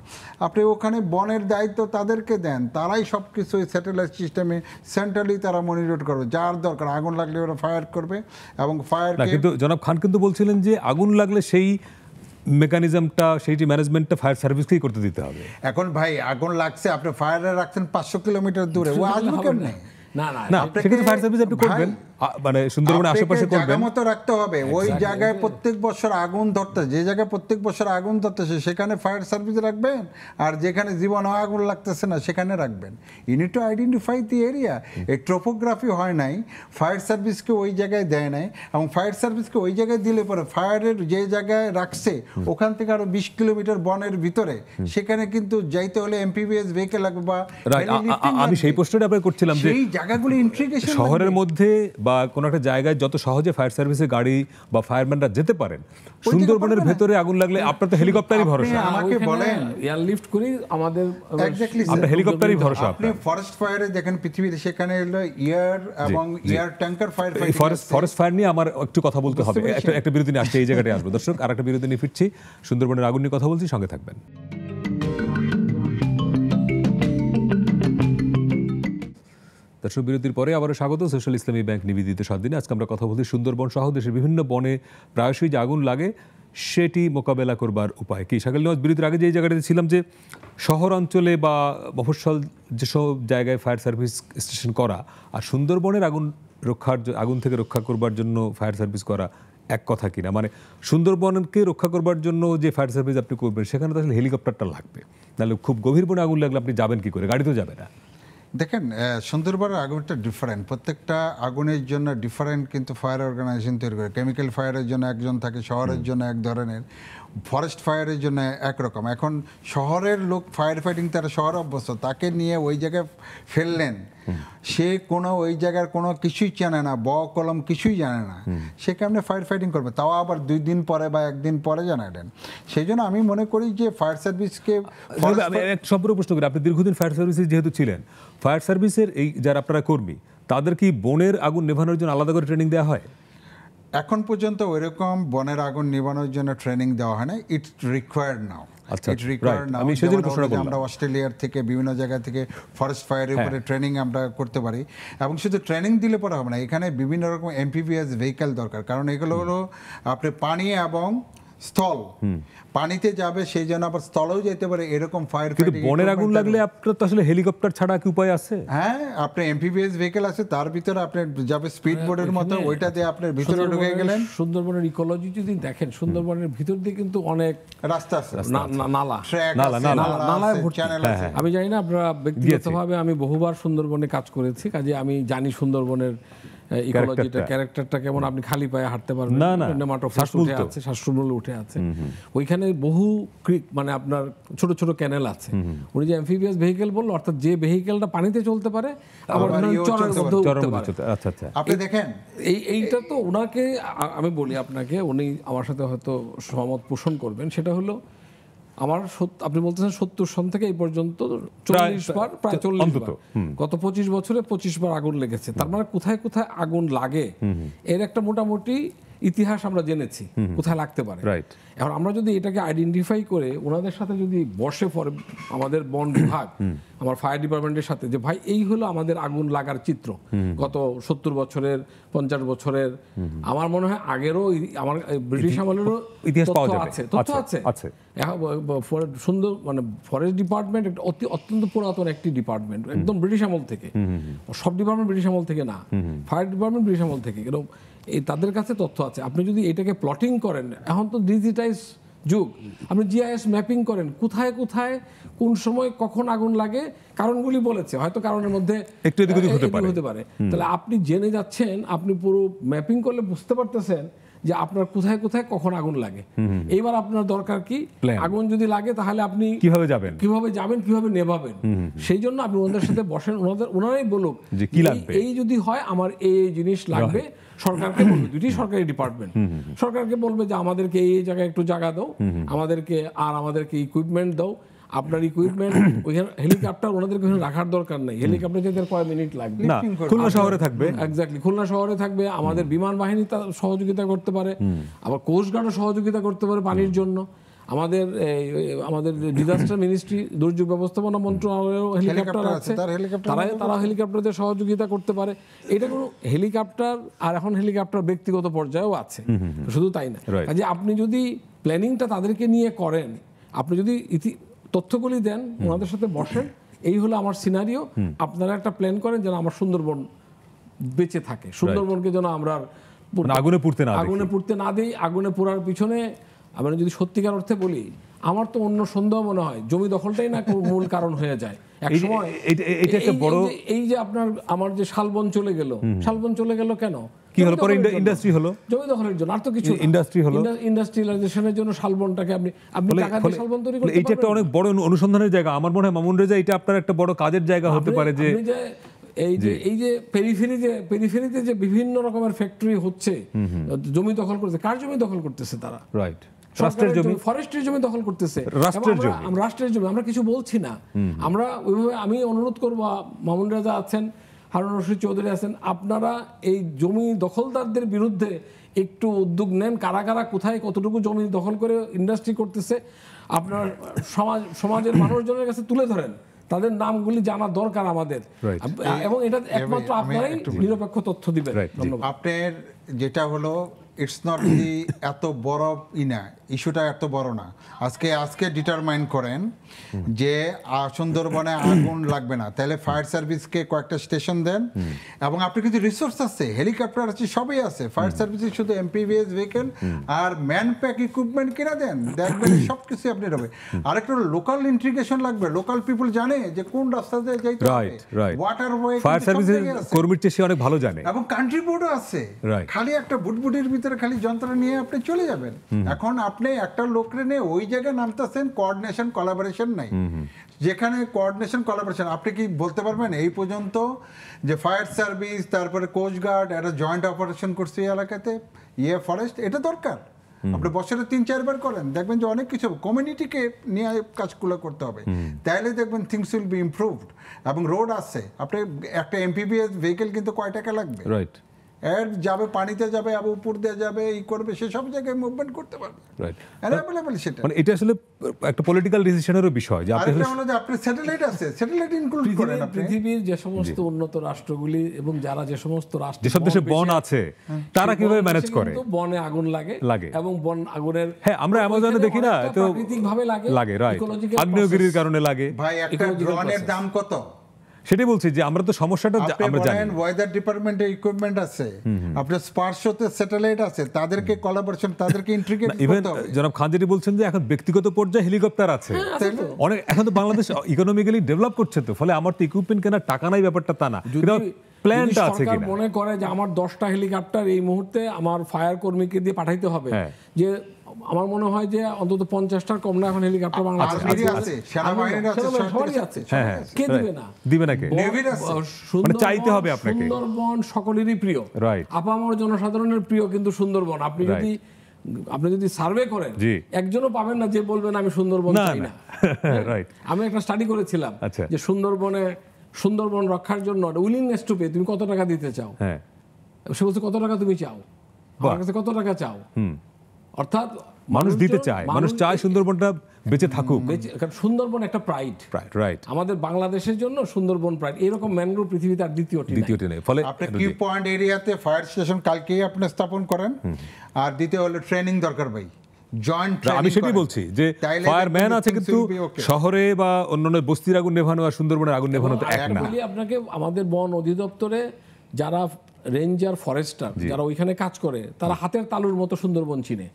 আপনি ওখানে বনের দায়িত্ব তাদেরকে দেন, তারাই সব কিছু ওই স্যাটেলাইট সিস্টেমে সেন্ট্রালি তারা মনিটর করবে। যার দরকার আগুন লাগলে ওরা ফায়ার করবে, এবং ফায়ার। কিন্তু জনাব খান কিন্তু বলছিলেন যে আগুন লাগলে সেই মেকানিজমটা, সেইটি ম্যানেজমেন্টটা ফায়ার সার্ভিসকেই করতে দিতে হবে। এখন ভাই আগুন লাগছে, আপনি ফায়ারে রাখছেন 500 কিলোমিটার দূরে, ও আসবে কেমনে? না না না, সেক্ষেত্রে ফায়ার সার্ভিস আপনি করবেন, মানে সুন্দরবনের আশেপাশে করবেন। জায়গা মতো রাখতে হবে। ওই জায়গায় প্রত্যেক বছর আগুন ধরতে, যে জায়গায় প্রত্যেক বছর আগুন ধরতেছে সেখানে ফায়ার সার্ভিস রাখবেন, আর যেখানে জীবন আগুন লাগতেছে না সেখানে রাখবেন। You need to identify the area. এই ট্রোপোগ্রাফি হয় নাই, ফায়ার সার্ভিসকে ওই জায়গায় দেয় নাই, এবং ফায়ার সার্ভিসকে ওই জায়গায় দিলে পরে ফায়ারের যে জায়গায় রাখছে ওখান থেকে আরো 20 কিলোমিটার বনের ভিতরে, সেখানে কিন্তু যাইতে হলে এমপিভিএস ভেহিকেল লাগবে বা আমি সেই প্রশ্নটা আপনাকে করছিলাম যে এই জায়গাগুলো ইন্ট্রিগেশন শহরের মধ্যে বা কোনো একটা জায়গায় যত সহজে ফায়ার সার্ভিসের গাড়ি বা ফায়ারম্যানরা যেতে পারেন, সুন্দরবনের ভেতরে আগুন লাগলে আপনার তো হেলিকপ্টারই ভরসা। আমাকে বলেন এয়ারলিফট করে আমাদের এক্স্যাক্টলি আপনার হেলিকপ্টারই ভরসা। আপনি ফরেস্ট ফায়ারে দেখেন পৃথিবীতে, সেখানে হলো এয়ার এবং air tanker fire fighting. Forest fire নিয়ে আমার একটু কথা বলতে হবে, একটা বিরতি নিয়ে আসছে, এই জায়গাটায় আসবো। দর্শক, আর একটা বিরতি নিয়ে ফিরছি, সুন্দরবনের আগুন নিয়ে কথা বলছি, সঙ্গে থাকবেন। দর্শক, বিরতির পরে আবারও স্বাগত সোশ্যাল ইসলামী ব্যাংক নিবেদিত 7 দিনে। আজকে আমরা কথা বলছি সুন্দরবন সহ দেশের বিভিন্ন বনে প্রায়শই যে আগুন লাগে সেটি মোকাবেলা করবার উপায় কি। শাকিল নওয়াজ, বিরতির আগে যে জায়গাটাতে ছিলাম যে শহর অঞ্চলে বা মফস্বল যেসব জায়গায় ফায়ার সার্ভিস স্টেশন করা আর সুন্দরবনের আগুন থেকে রক্ষা করবার জন্য ফায়ার সার্ভিস করা এক কথা কিনা। মানে সুন্দরবনকে রক্ষা করবার জন্য যে ফায়ার সার্ভিস আপনি করবেন সেখানে তো আসলে হেলিকপ্টারটা লাগবে, নাহলে খুব গভীর বনে আগুন লাগলে আপনি যাবেন কি করে, গাড়ি তো যাবে না। দেখেন, সুন্দরবনের আগুনটা ডিফারেন্ট, প্রত্যেকটা আগুনের জন্য ডিফারেন্ট কিন্তু ফায়ার অর্গানাইজেশন তৈরি করে। কেমিক্যাল ফায়ারের জন্য একজন থাকে, শহরের জন্য এক ধরনের, ফরেস্ট ফায়ারের জন্য একরকম। এখন শহরের লোক ফায়ার ফাইটিং, তারা শহর অভ্যস্ত, তাকে নিয়ে ওই জায়গায় ফেললেন, সে কোনো ওই জায়গার কোনো কিছুই জানে না, কলম কিছুই জানে না, সে কেমনে ফায়ার ফাইটিং করবে, তাও আবার 2 দিন পরে বা 1 দিন পরে জানালেন। সেই জন্য আমি মনে করি যে ফায়ার সার্ভিসকে সম্পূর্ণ প্রশ্ন করি, আপনি দীর্ঘদিন ফায়ার সার্ভিসে যেহেতু ছিলেন, ফায়ার সার্ভিসের এই যারা আপনারা কর্মী, তাদের কি বনের আগুন নেভানোর জন্য আলাদা করে ট্রেনিং দেওয়া হয়? এখন পর্যন্ত ওইরকম বনের আগুন নিবানোর জন্য ট্রেনিং দেওয়া হয় না। ইটস রিকোয়ার্ড নাও। আমরা অস্ট্রেলিয়ার থেকে বিভিন্ন জায়গা থেকে ফরেস্ট ফায়ারের উপরে ট্রেনিং আমরা করতে পারি, এবং শুধু ট্রেনিং দিলে পরে হবে না, এখানে বিভিন্ন রকম এমপিভিএস ভেহিকেল দরকার। কারণ এগুলো হলো আপনি পানি এবং স্থল, পানিতে যাবে সেই জন্য আবার স্থলেও যেতে পারে, এরকম ফায়ার। কিন্তু বনের আগুন লাগলে আপনার তো আসলে হেলিকপ্টার ছাড়া কি উপায় আছে? হ্যাঁ, আপনার এমপিভিএস ভেহিকেল আছে, তার ভিতরে আপনি যাবে স্পিড বোর্ডের মতো, ওইটা দিয়ে আপনার ভিতরে ঢুকে গেলেন। সুন্দরবনের ইকোলজি যদি দেখেন, সুন্দরবনের ভিতর দিয়ে কিন্তু অনেক রাস্তা আছে, নালা, চ্যানেল আছে। আমি জানি না আপনারা ব্যক্তিগতভাবে, আমি বহুবার সুন্দরবনে কাজ করেছি, কাজে আমি জানি সুন্দরবনের ইকোলজিটা, ক্যারেক্টারটা কেমন। আপনি খালি পায়ে হাঁটতে পারবেন না, শ্বাসমূল উঠে আছে। ওইখানে বহু ক্রিক, মানে আপনার ছোট ছোট ক্যানেল আছে। উনি যে অ্যাম্ফিবিয়াস ভেহিকেল বললো, অর্থাৎ যে ভেহিকেলটা পানিতে চলতে পারে, আবার আপনি দেখেন এইটা তো ওনাকে আমি বলি আপনাকে, উনি আমার সাথে হয়তো সহমত পোষণ করবেন। সেটা হলো আমার আপনি বলতেছেন 70 সন থেকে এই পর্যন্ত 40 বার, প্রায় 40 বার, গত 25 বছরে 25 বার আগুন লেগেছে। তার মানে কোথায় কোথায় আগুন লাগে এর একটা মোটামুটি ইতিহাস আমরা জেনেছি, কোথায় লাগতে পারে। এখন আমরা যদি এটাকে আইডেন্টিফাই করে ওনাদের সাথে যদি বসে পড়ে, আমাদের বন বিভাগ, আমার ফায়ার ডিপার্টমেন্টের সাথে, যে ভাই এই হলো আমাদের আগুন লাগার চিত্র গত 70 বছরের, 50 বছরের, আমার মনে হয় আগেরও, আমার ব্রিটিশ আমলেরও তথ্য আছে। সুন্দর, মানে ফরেস্ট ডিপার্টমেন্ট একটা অত্যন্ত পুরাতন একটি ডিপার্টমেন্ট, একদম ব্রিটিশ আমল থেকে। সব ডিপার্টমেন্ট ব্রিটিশ আমল থেকে না, ফায়ার ডিপার্টমেন্ট ব্রিটিশ আমল থেকে। তাদের কাছে তথ্য আছে। আপনি যদি এটাকে প্লটিং করেন, এখন তো ডিজিটাইজ যুগ, আপনি জিআইএস ম্যাপিং করেন, কোথায় কোথায় কোন সময় কখন আগুন লাগে, কারণগুলি বলেছে, হয়তো কারণের মধ্যে একটু এদিক ওদিক হতে পারে। হতে পারে। তাহলে আপনি জেনে যাচ্ছেন, আপনি পুরো ম্যাপিং করলে বুঝতে পারতেছেন যে আপনার কোথায় কোথায় কখন আগুন লাগে। এইবার আপনার দরকার কি, Plan. আগুন যদি লাগে তাহলে আপনি কিভাবে যাবেন, কিভাবে নেভাবেন। সেই জন্য আপনি ওনাদের সাথে বসেন, ওনারাই বলুক যে কি লাগবে। এই যদি হয় আমার এই জিনিস লাগবে, সরকারকে বলবে, দুটি সরকারি ডিপার্টমেন্ট, সরকারকে বলবে যে আমাদেরকে এই জায়গায় একটু জায়গা দাও, আমাদেরকে ইকুইপমেন্ট দাও। আপনার ইকুইপমেন্ট ওইখানে হেলিকপ্টার ওনাদেরকে ওখানে রাখার দরকার নেই, হেলিকপ্টার যেতে কয় মিনিট লাগবে। না, খুলনা শহরে থাকবে, এক্স্যাক্টলি খুলনা শহরে থাকবে। আমাদের বিমান বাহিনী তার সহযোগিতা করতে পারে, আবার কোস্ট গার্ডও সহযোগিতা করতে পারে পানির জন্য। আমাদের ডিজাস্টার মিনিস্ট্রি, দুর্যোগ ব্যবস্থাপনা মন্ত্রণালয়েও হেলিকপ্টার আছে, তারা হেলিকপ্টারদের সহযোগিতা করতে পারে। এটা কোনো হেলিকপ্টার, আর এখন হেলিকপ্টার ব্যক্তিগত পর্যায়েও আছে, শুধু তাই না। কাজে আপনি যদি প্ল্যানিংটা তাদেরকে নিয়ে করেন, আপনি যদি তথ্যগুলি দেন, ওনাদের সাথে বসেন, এই হলো আমার সিনারিও, আপনারা একটা প্ল্যান করেন যেন আমার সুন্দরবন বেঁচে থাকে, সুন্দরবনকে যেন আমরা আগুনে পুড়তে না দেই। আগুনে পোড়ার পিছনে আমরা যদি সত্যিকার অর্থে বলি, আমার তো অন্য সন্দেহ মনে হয় জমি দখলটাই না মূল কারণ হয়ে যায়। একসময় এই যে আমার যে শালবন চলে গেল কেন, কি হলো? পরে ইন্ডাস্ট্রি হলো, জমি দখলের জন্য, আর তো কিছু ইন্ডাস্ট্রি হলো, ইন্ডাস্ট্রিয়ালাইজেশনের জন্য শালবনটাকে আপনি টাকা দিয়ে শালবন তৈরি করতে পারবেন। এইটা একটা অনেক বড় অনুসন্ধানের জায়গা। আমার মনে হয় মামুন রেজা, এটা আপনার একটা বড় কাজের জায়গা হতে পারে। যে এই যে পেরিফেরিতে যে বিভিন্ন রকমের ফ্যাক্টরি হচ্ছে, জমি দখল করতেছে, কার জমি দখল করতেছে তারা? রাইট, রাষ্ট্রের জমি, ফরেস্ট্রির জমি দখল করতেছে, রাষ্ট্রের জমি। আমরা কিছু বলছি না, আমরা ওইভাবে। আমি অনুরোধ করবো, মামুন রাজা আছেন, হারুন রশিদ চৌধুরী আছেন, আপনারা এই জমি দখলদারদের বিরুদ্ধে একটু উদ্যোগ নেন। কারা কারা কোথায় কতটুকু জমি দখল করে ইন্ডাস্ট্রি করতেছে, আপনার সমাজের মানুষজনের কাছে তুলে ধরেন, তাদের নামগুলি জানা দরকার আমাদের, এবং এটা একমাত্র আপনারাই নিরপেক্ষ তথ্য দিবেন। আপনার যেটা হলো, ইটস নট দি এত বড় ইস্যুটা এত বড় না। আজকে ডিটারমাইন করেন যে সুন্দরবনে আগুন লাগবে না, তাহলে ফায়ার সার্ভিসকে কয়েকটা স্টেশন দেন, এবং আপনি কিছু রিসোর্স আছে, হেলিকপ্টার আছে, সবই আছে। ফায়ার সার্ভিসে শুধু এমপিভিএস ভেহিকেল আর ম্যান প্যাক ইকুইপমেন্ট কিনা দেন, দেখবেন সব কিছু আপনি হবে। আরেকটা লোকাল ইন্টিগ্রেশন লাগবে, লোকাল পিপল জানে যে কোন রাস্তা দিয়ে যাইতে হবে, ওয়াটারওয়ে ফায়ার সার্ভিসের কর্মীর চেয়ে সে অনেক ভালো জানে, এবং কান্ট্রি বোর্ডও আছে। খালি একটা বুটবুটির ভিতরে খালি যন্ত্র নিয়ে আপনি চলে যাবেন। এখন আপনি একটা লোকরে নিয়ে ওই জায়গায় নামতেছেন, কোঅর্ডিনেশন কোলাবোরেশন নাই। যেখানে কোঅর্ডিনেশন কোলাবোরেশন, আপনি কি বলতে পারবেন এই পর্যন্ত যে ফায়ার সার্ভিস, তারপরে কোস্ট গার্ড একটা জয়েন্ট অপারেশন করছে এই এলাকাতে, ফরেস্ট? এটা দরকার। আপনি বছরে 3-4 বার করেন, দেখবেন যে অনেক কিছু কমিউনিটিকে নিয়ে কাজগুলো করতে হবে, তাইলে দেখবেন থিংস উইল বি ইমপ্রুভড। এবং রোড আছে, আপনি একটা এমপিভিএস ভেহিকেল কিন্তু কয় টাকা লাগবে? রাইট, এর যাবে, পানিতে যাবে, আবার উপর দিয়ে যাবে, করবে, সে সব জায়গায় মুভমেন্ট করতে পারবে। রাইট, অ্যাভেলেবল সেটা। মানে এটা আসলে একটা পলিটিক্যাল ডিসিশনেরও বিষয়, যে আপনি স্যাটেলাইট আছে, স্যাটেলাইট ইনক্লুড করেন। পৃথিবীর যে সমস্ত উন্নত রাষ্ট্রগুলি এবং যারা যে সমস্ত রাষ্ট্র, যেসব দেশে বন আছে, তারা কিভাবে ম্যানেজ করে? বনে আগুন লাগে, এবং বন আগুনের, হ্যাঁ, আমরা অ্যামাজনে দেখি না, তো প্রাকৃতিকভাবে লাগে, রাইট, আগ্নেয়গিরির কারণে লাগে। ভাই, একটা ড্রোনের দাম কত? সেটাই বলছি যে আমরা তো সমস্যাটা আমরা জানি। ওয়েদার ডিপার্টমেন্টের ইকুইপমেন্ট আছে, আপনার স্পারশোতে স্যাটেলাইট আছে, তাদেরকে কোলাবোরেশন, তাদেরকে ইন্টিগ্রেট করতে হবে। জনাব খান যেটি বলছেন যে এখন ব্যক্তিগত পর্যায়ে হেলিকপ্টার আছে অনেক, এখন তো বাংলাদেশ ইকোনমিক্যালি ডেভেলপ করছে, তো ফলে আমার তো ইকুইপমেন্ট কেনার টাকা নাই, ব্যাপারটা তা না। প্ল্যানটা আছে কিনা, মনে করে যে আমার 10টা হেলিকপ্টার এই মুহূর্তে আমার ফায়ার কর্মীকে দিয়ে পাঠাইতে হবে, যে আমার মনে হয় যে অন্তত 50টার কম না এখন হেলিকপ্টার বাংলাদেশে আছে, সেনাবাহিনীর আছে, সবারই আছে। কে দিবে না? দিবে না কে? নেভির আছে, মানে চাইতে হবে আপনাকে। সুন্দরবন সকলেরই প্রিয়, রাইট, আপামর জনসাধারণের প্রিয়, কিন্তু সুন্দরবন আপনি যদি সার্ভে করেন, একজনও পাবেন না যে বলবেন আমি সুন্দরবন চাই না। রাইট, আমি একটা স্টাডি করেছিলাম যে সুন্দরবন রক্ষার জন্য উইলিংনেস টু পে, তুমি কত টাকা দিতে চাও? হ্যাঁ, সে বলছে কত টাকা তুমি চাও, আমার কাছে কত টাকা চাও। অর্থাৎ মানুষ দিতে চায়, মানুষ চায় সুন্দরবনটা বেঁচে থাকুক। সুন্দরবন একটা প্রাইড, রাইট, আমাদের বাংলাদেশের জন্য সুন্দরবন প্রাইড। এরকম ম্যানগ্রোভ পৃথিবীতে আর দ্বিতীয়টি নেই। ফলে আপনি কি পয়েন্ট এরিয়াতে ফায়ার স্টেশন কালকেই আপনি স্থাপন করেন, আর দ্বিতীয় হলো ট্রেনিং দরকার ভাই, জয়েন্ট ট্রেনিং। আমি সেটাই বলছি যে ফায়ারম্যান আছে, কিন্তু শহরে বা অন্যান্য বস্তির আগুন নেভানো আর সুন্দরবনের আগুন নেভানো তো এক না। আপনাকে আমাদের বন অধিদপ্তরে যারা রেঞ্জার ফরেস্টার যারা ওইখানে কাজ করে তারা হাতের তালুর মতো সুন্দরবন চিনে।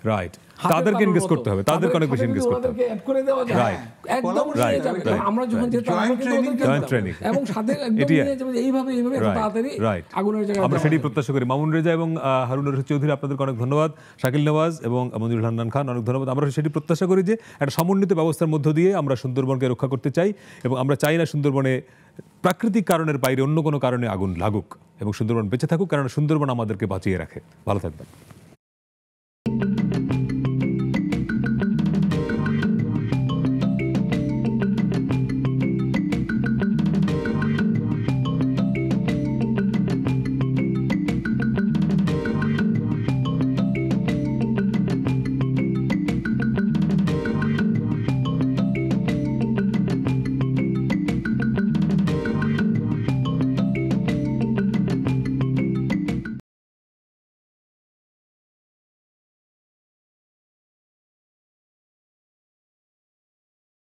রাইট, তাদেরকে এনগেজ করতে হবে, তাদেরকে অনেক বেশি এনগেজ করতে হবে। ওদেরকে অ্যাড করে দেওয়া যায়, Right. একদম নিয়ে যাবে। আমরা যখন যেতাম আমরা কিন্তু ওদেরকে Joint দিতাম। training. এবং সাথে একদম এটি- নিয়ে যাবে যে এইভাবে এত Right, তাড়াতাড়ি right. আগুনের জায়গায় আমরা দেওয়া সেটি যাবে। প্রত্যাশা করি। মামুন রেজা এবং হারুন রশিদ চৌধুরী, আপনাদেরকে অনেক ধন্যবাদ। শাকিল নওয়াজ এবং মঞ্জুরুল হান্নান খান, অনেক ধন্যবাদ। আমরা সেটি প্রত্যাশা করি যে একটা সমন্বিত ব্যবস্থার মধ্য দিয়ে আমরা সুন্দরবনকে রক্ষা করতে চাই, এবং আমরা চাই না সুন্দরবনে প্রাকৃতিক কারণের বাইরে অন্য কোনো কারণে আগুন লাগুক, এবং সুন্দরবন বেঁচে থাকুক, কারণ সুন্দরবন আমাদেরকে বাঁচিয়ে রাখে। ভালো থাকবেন।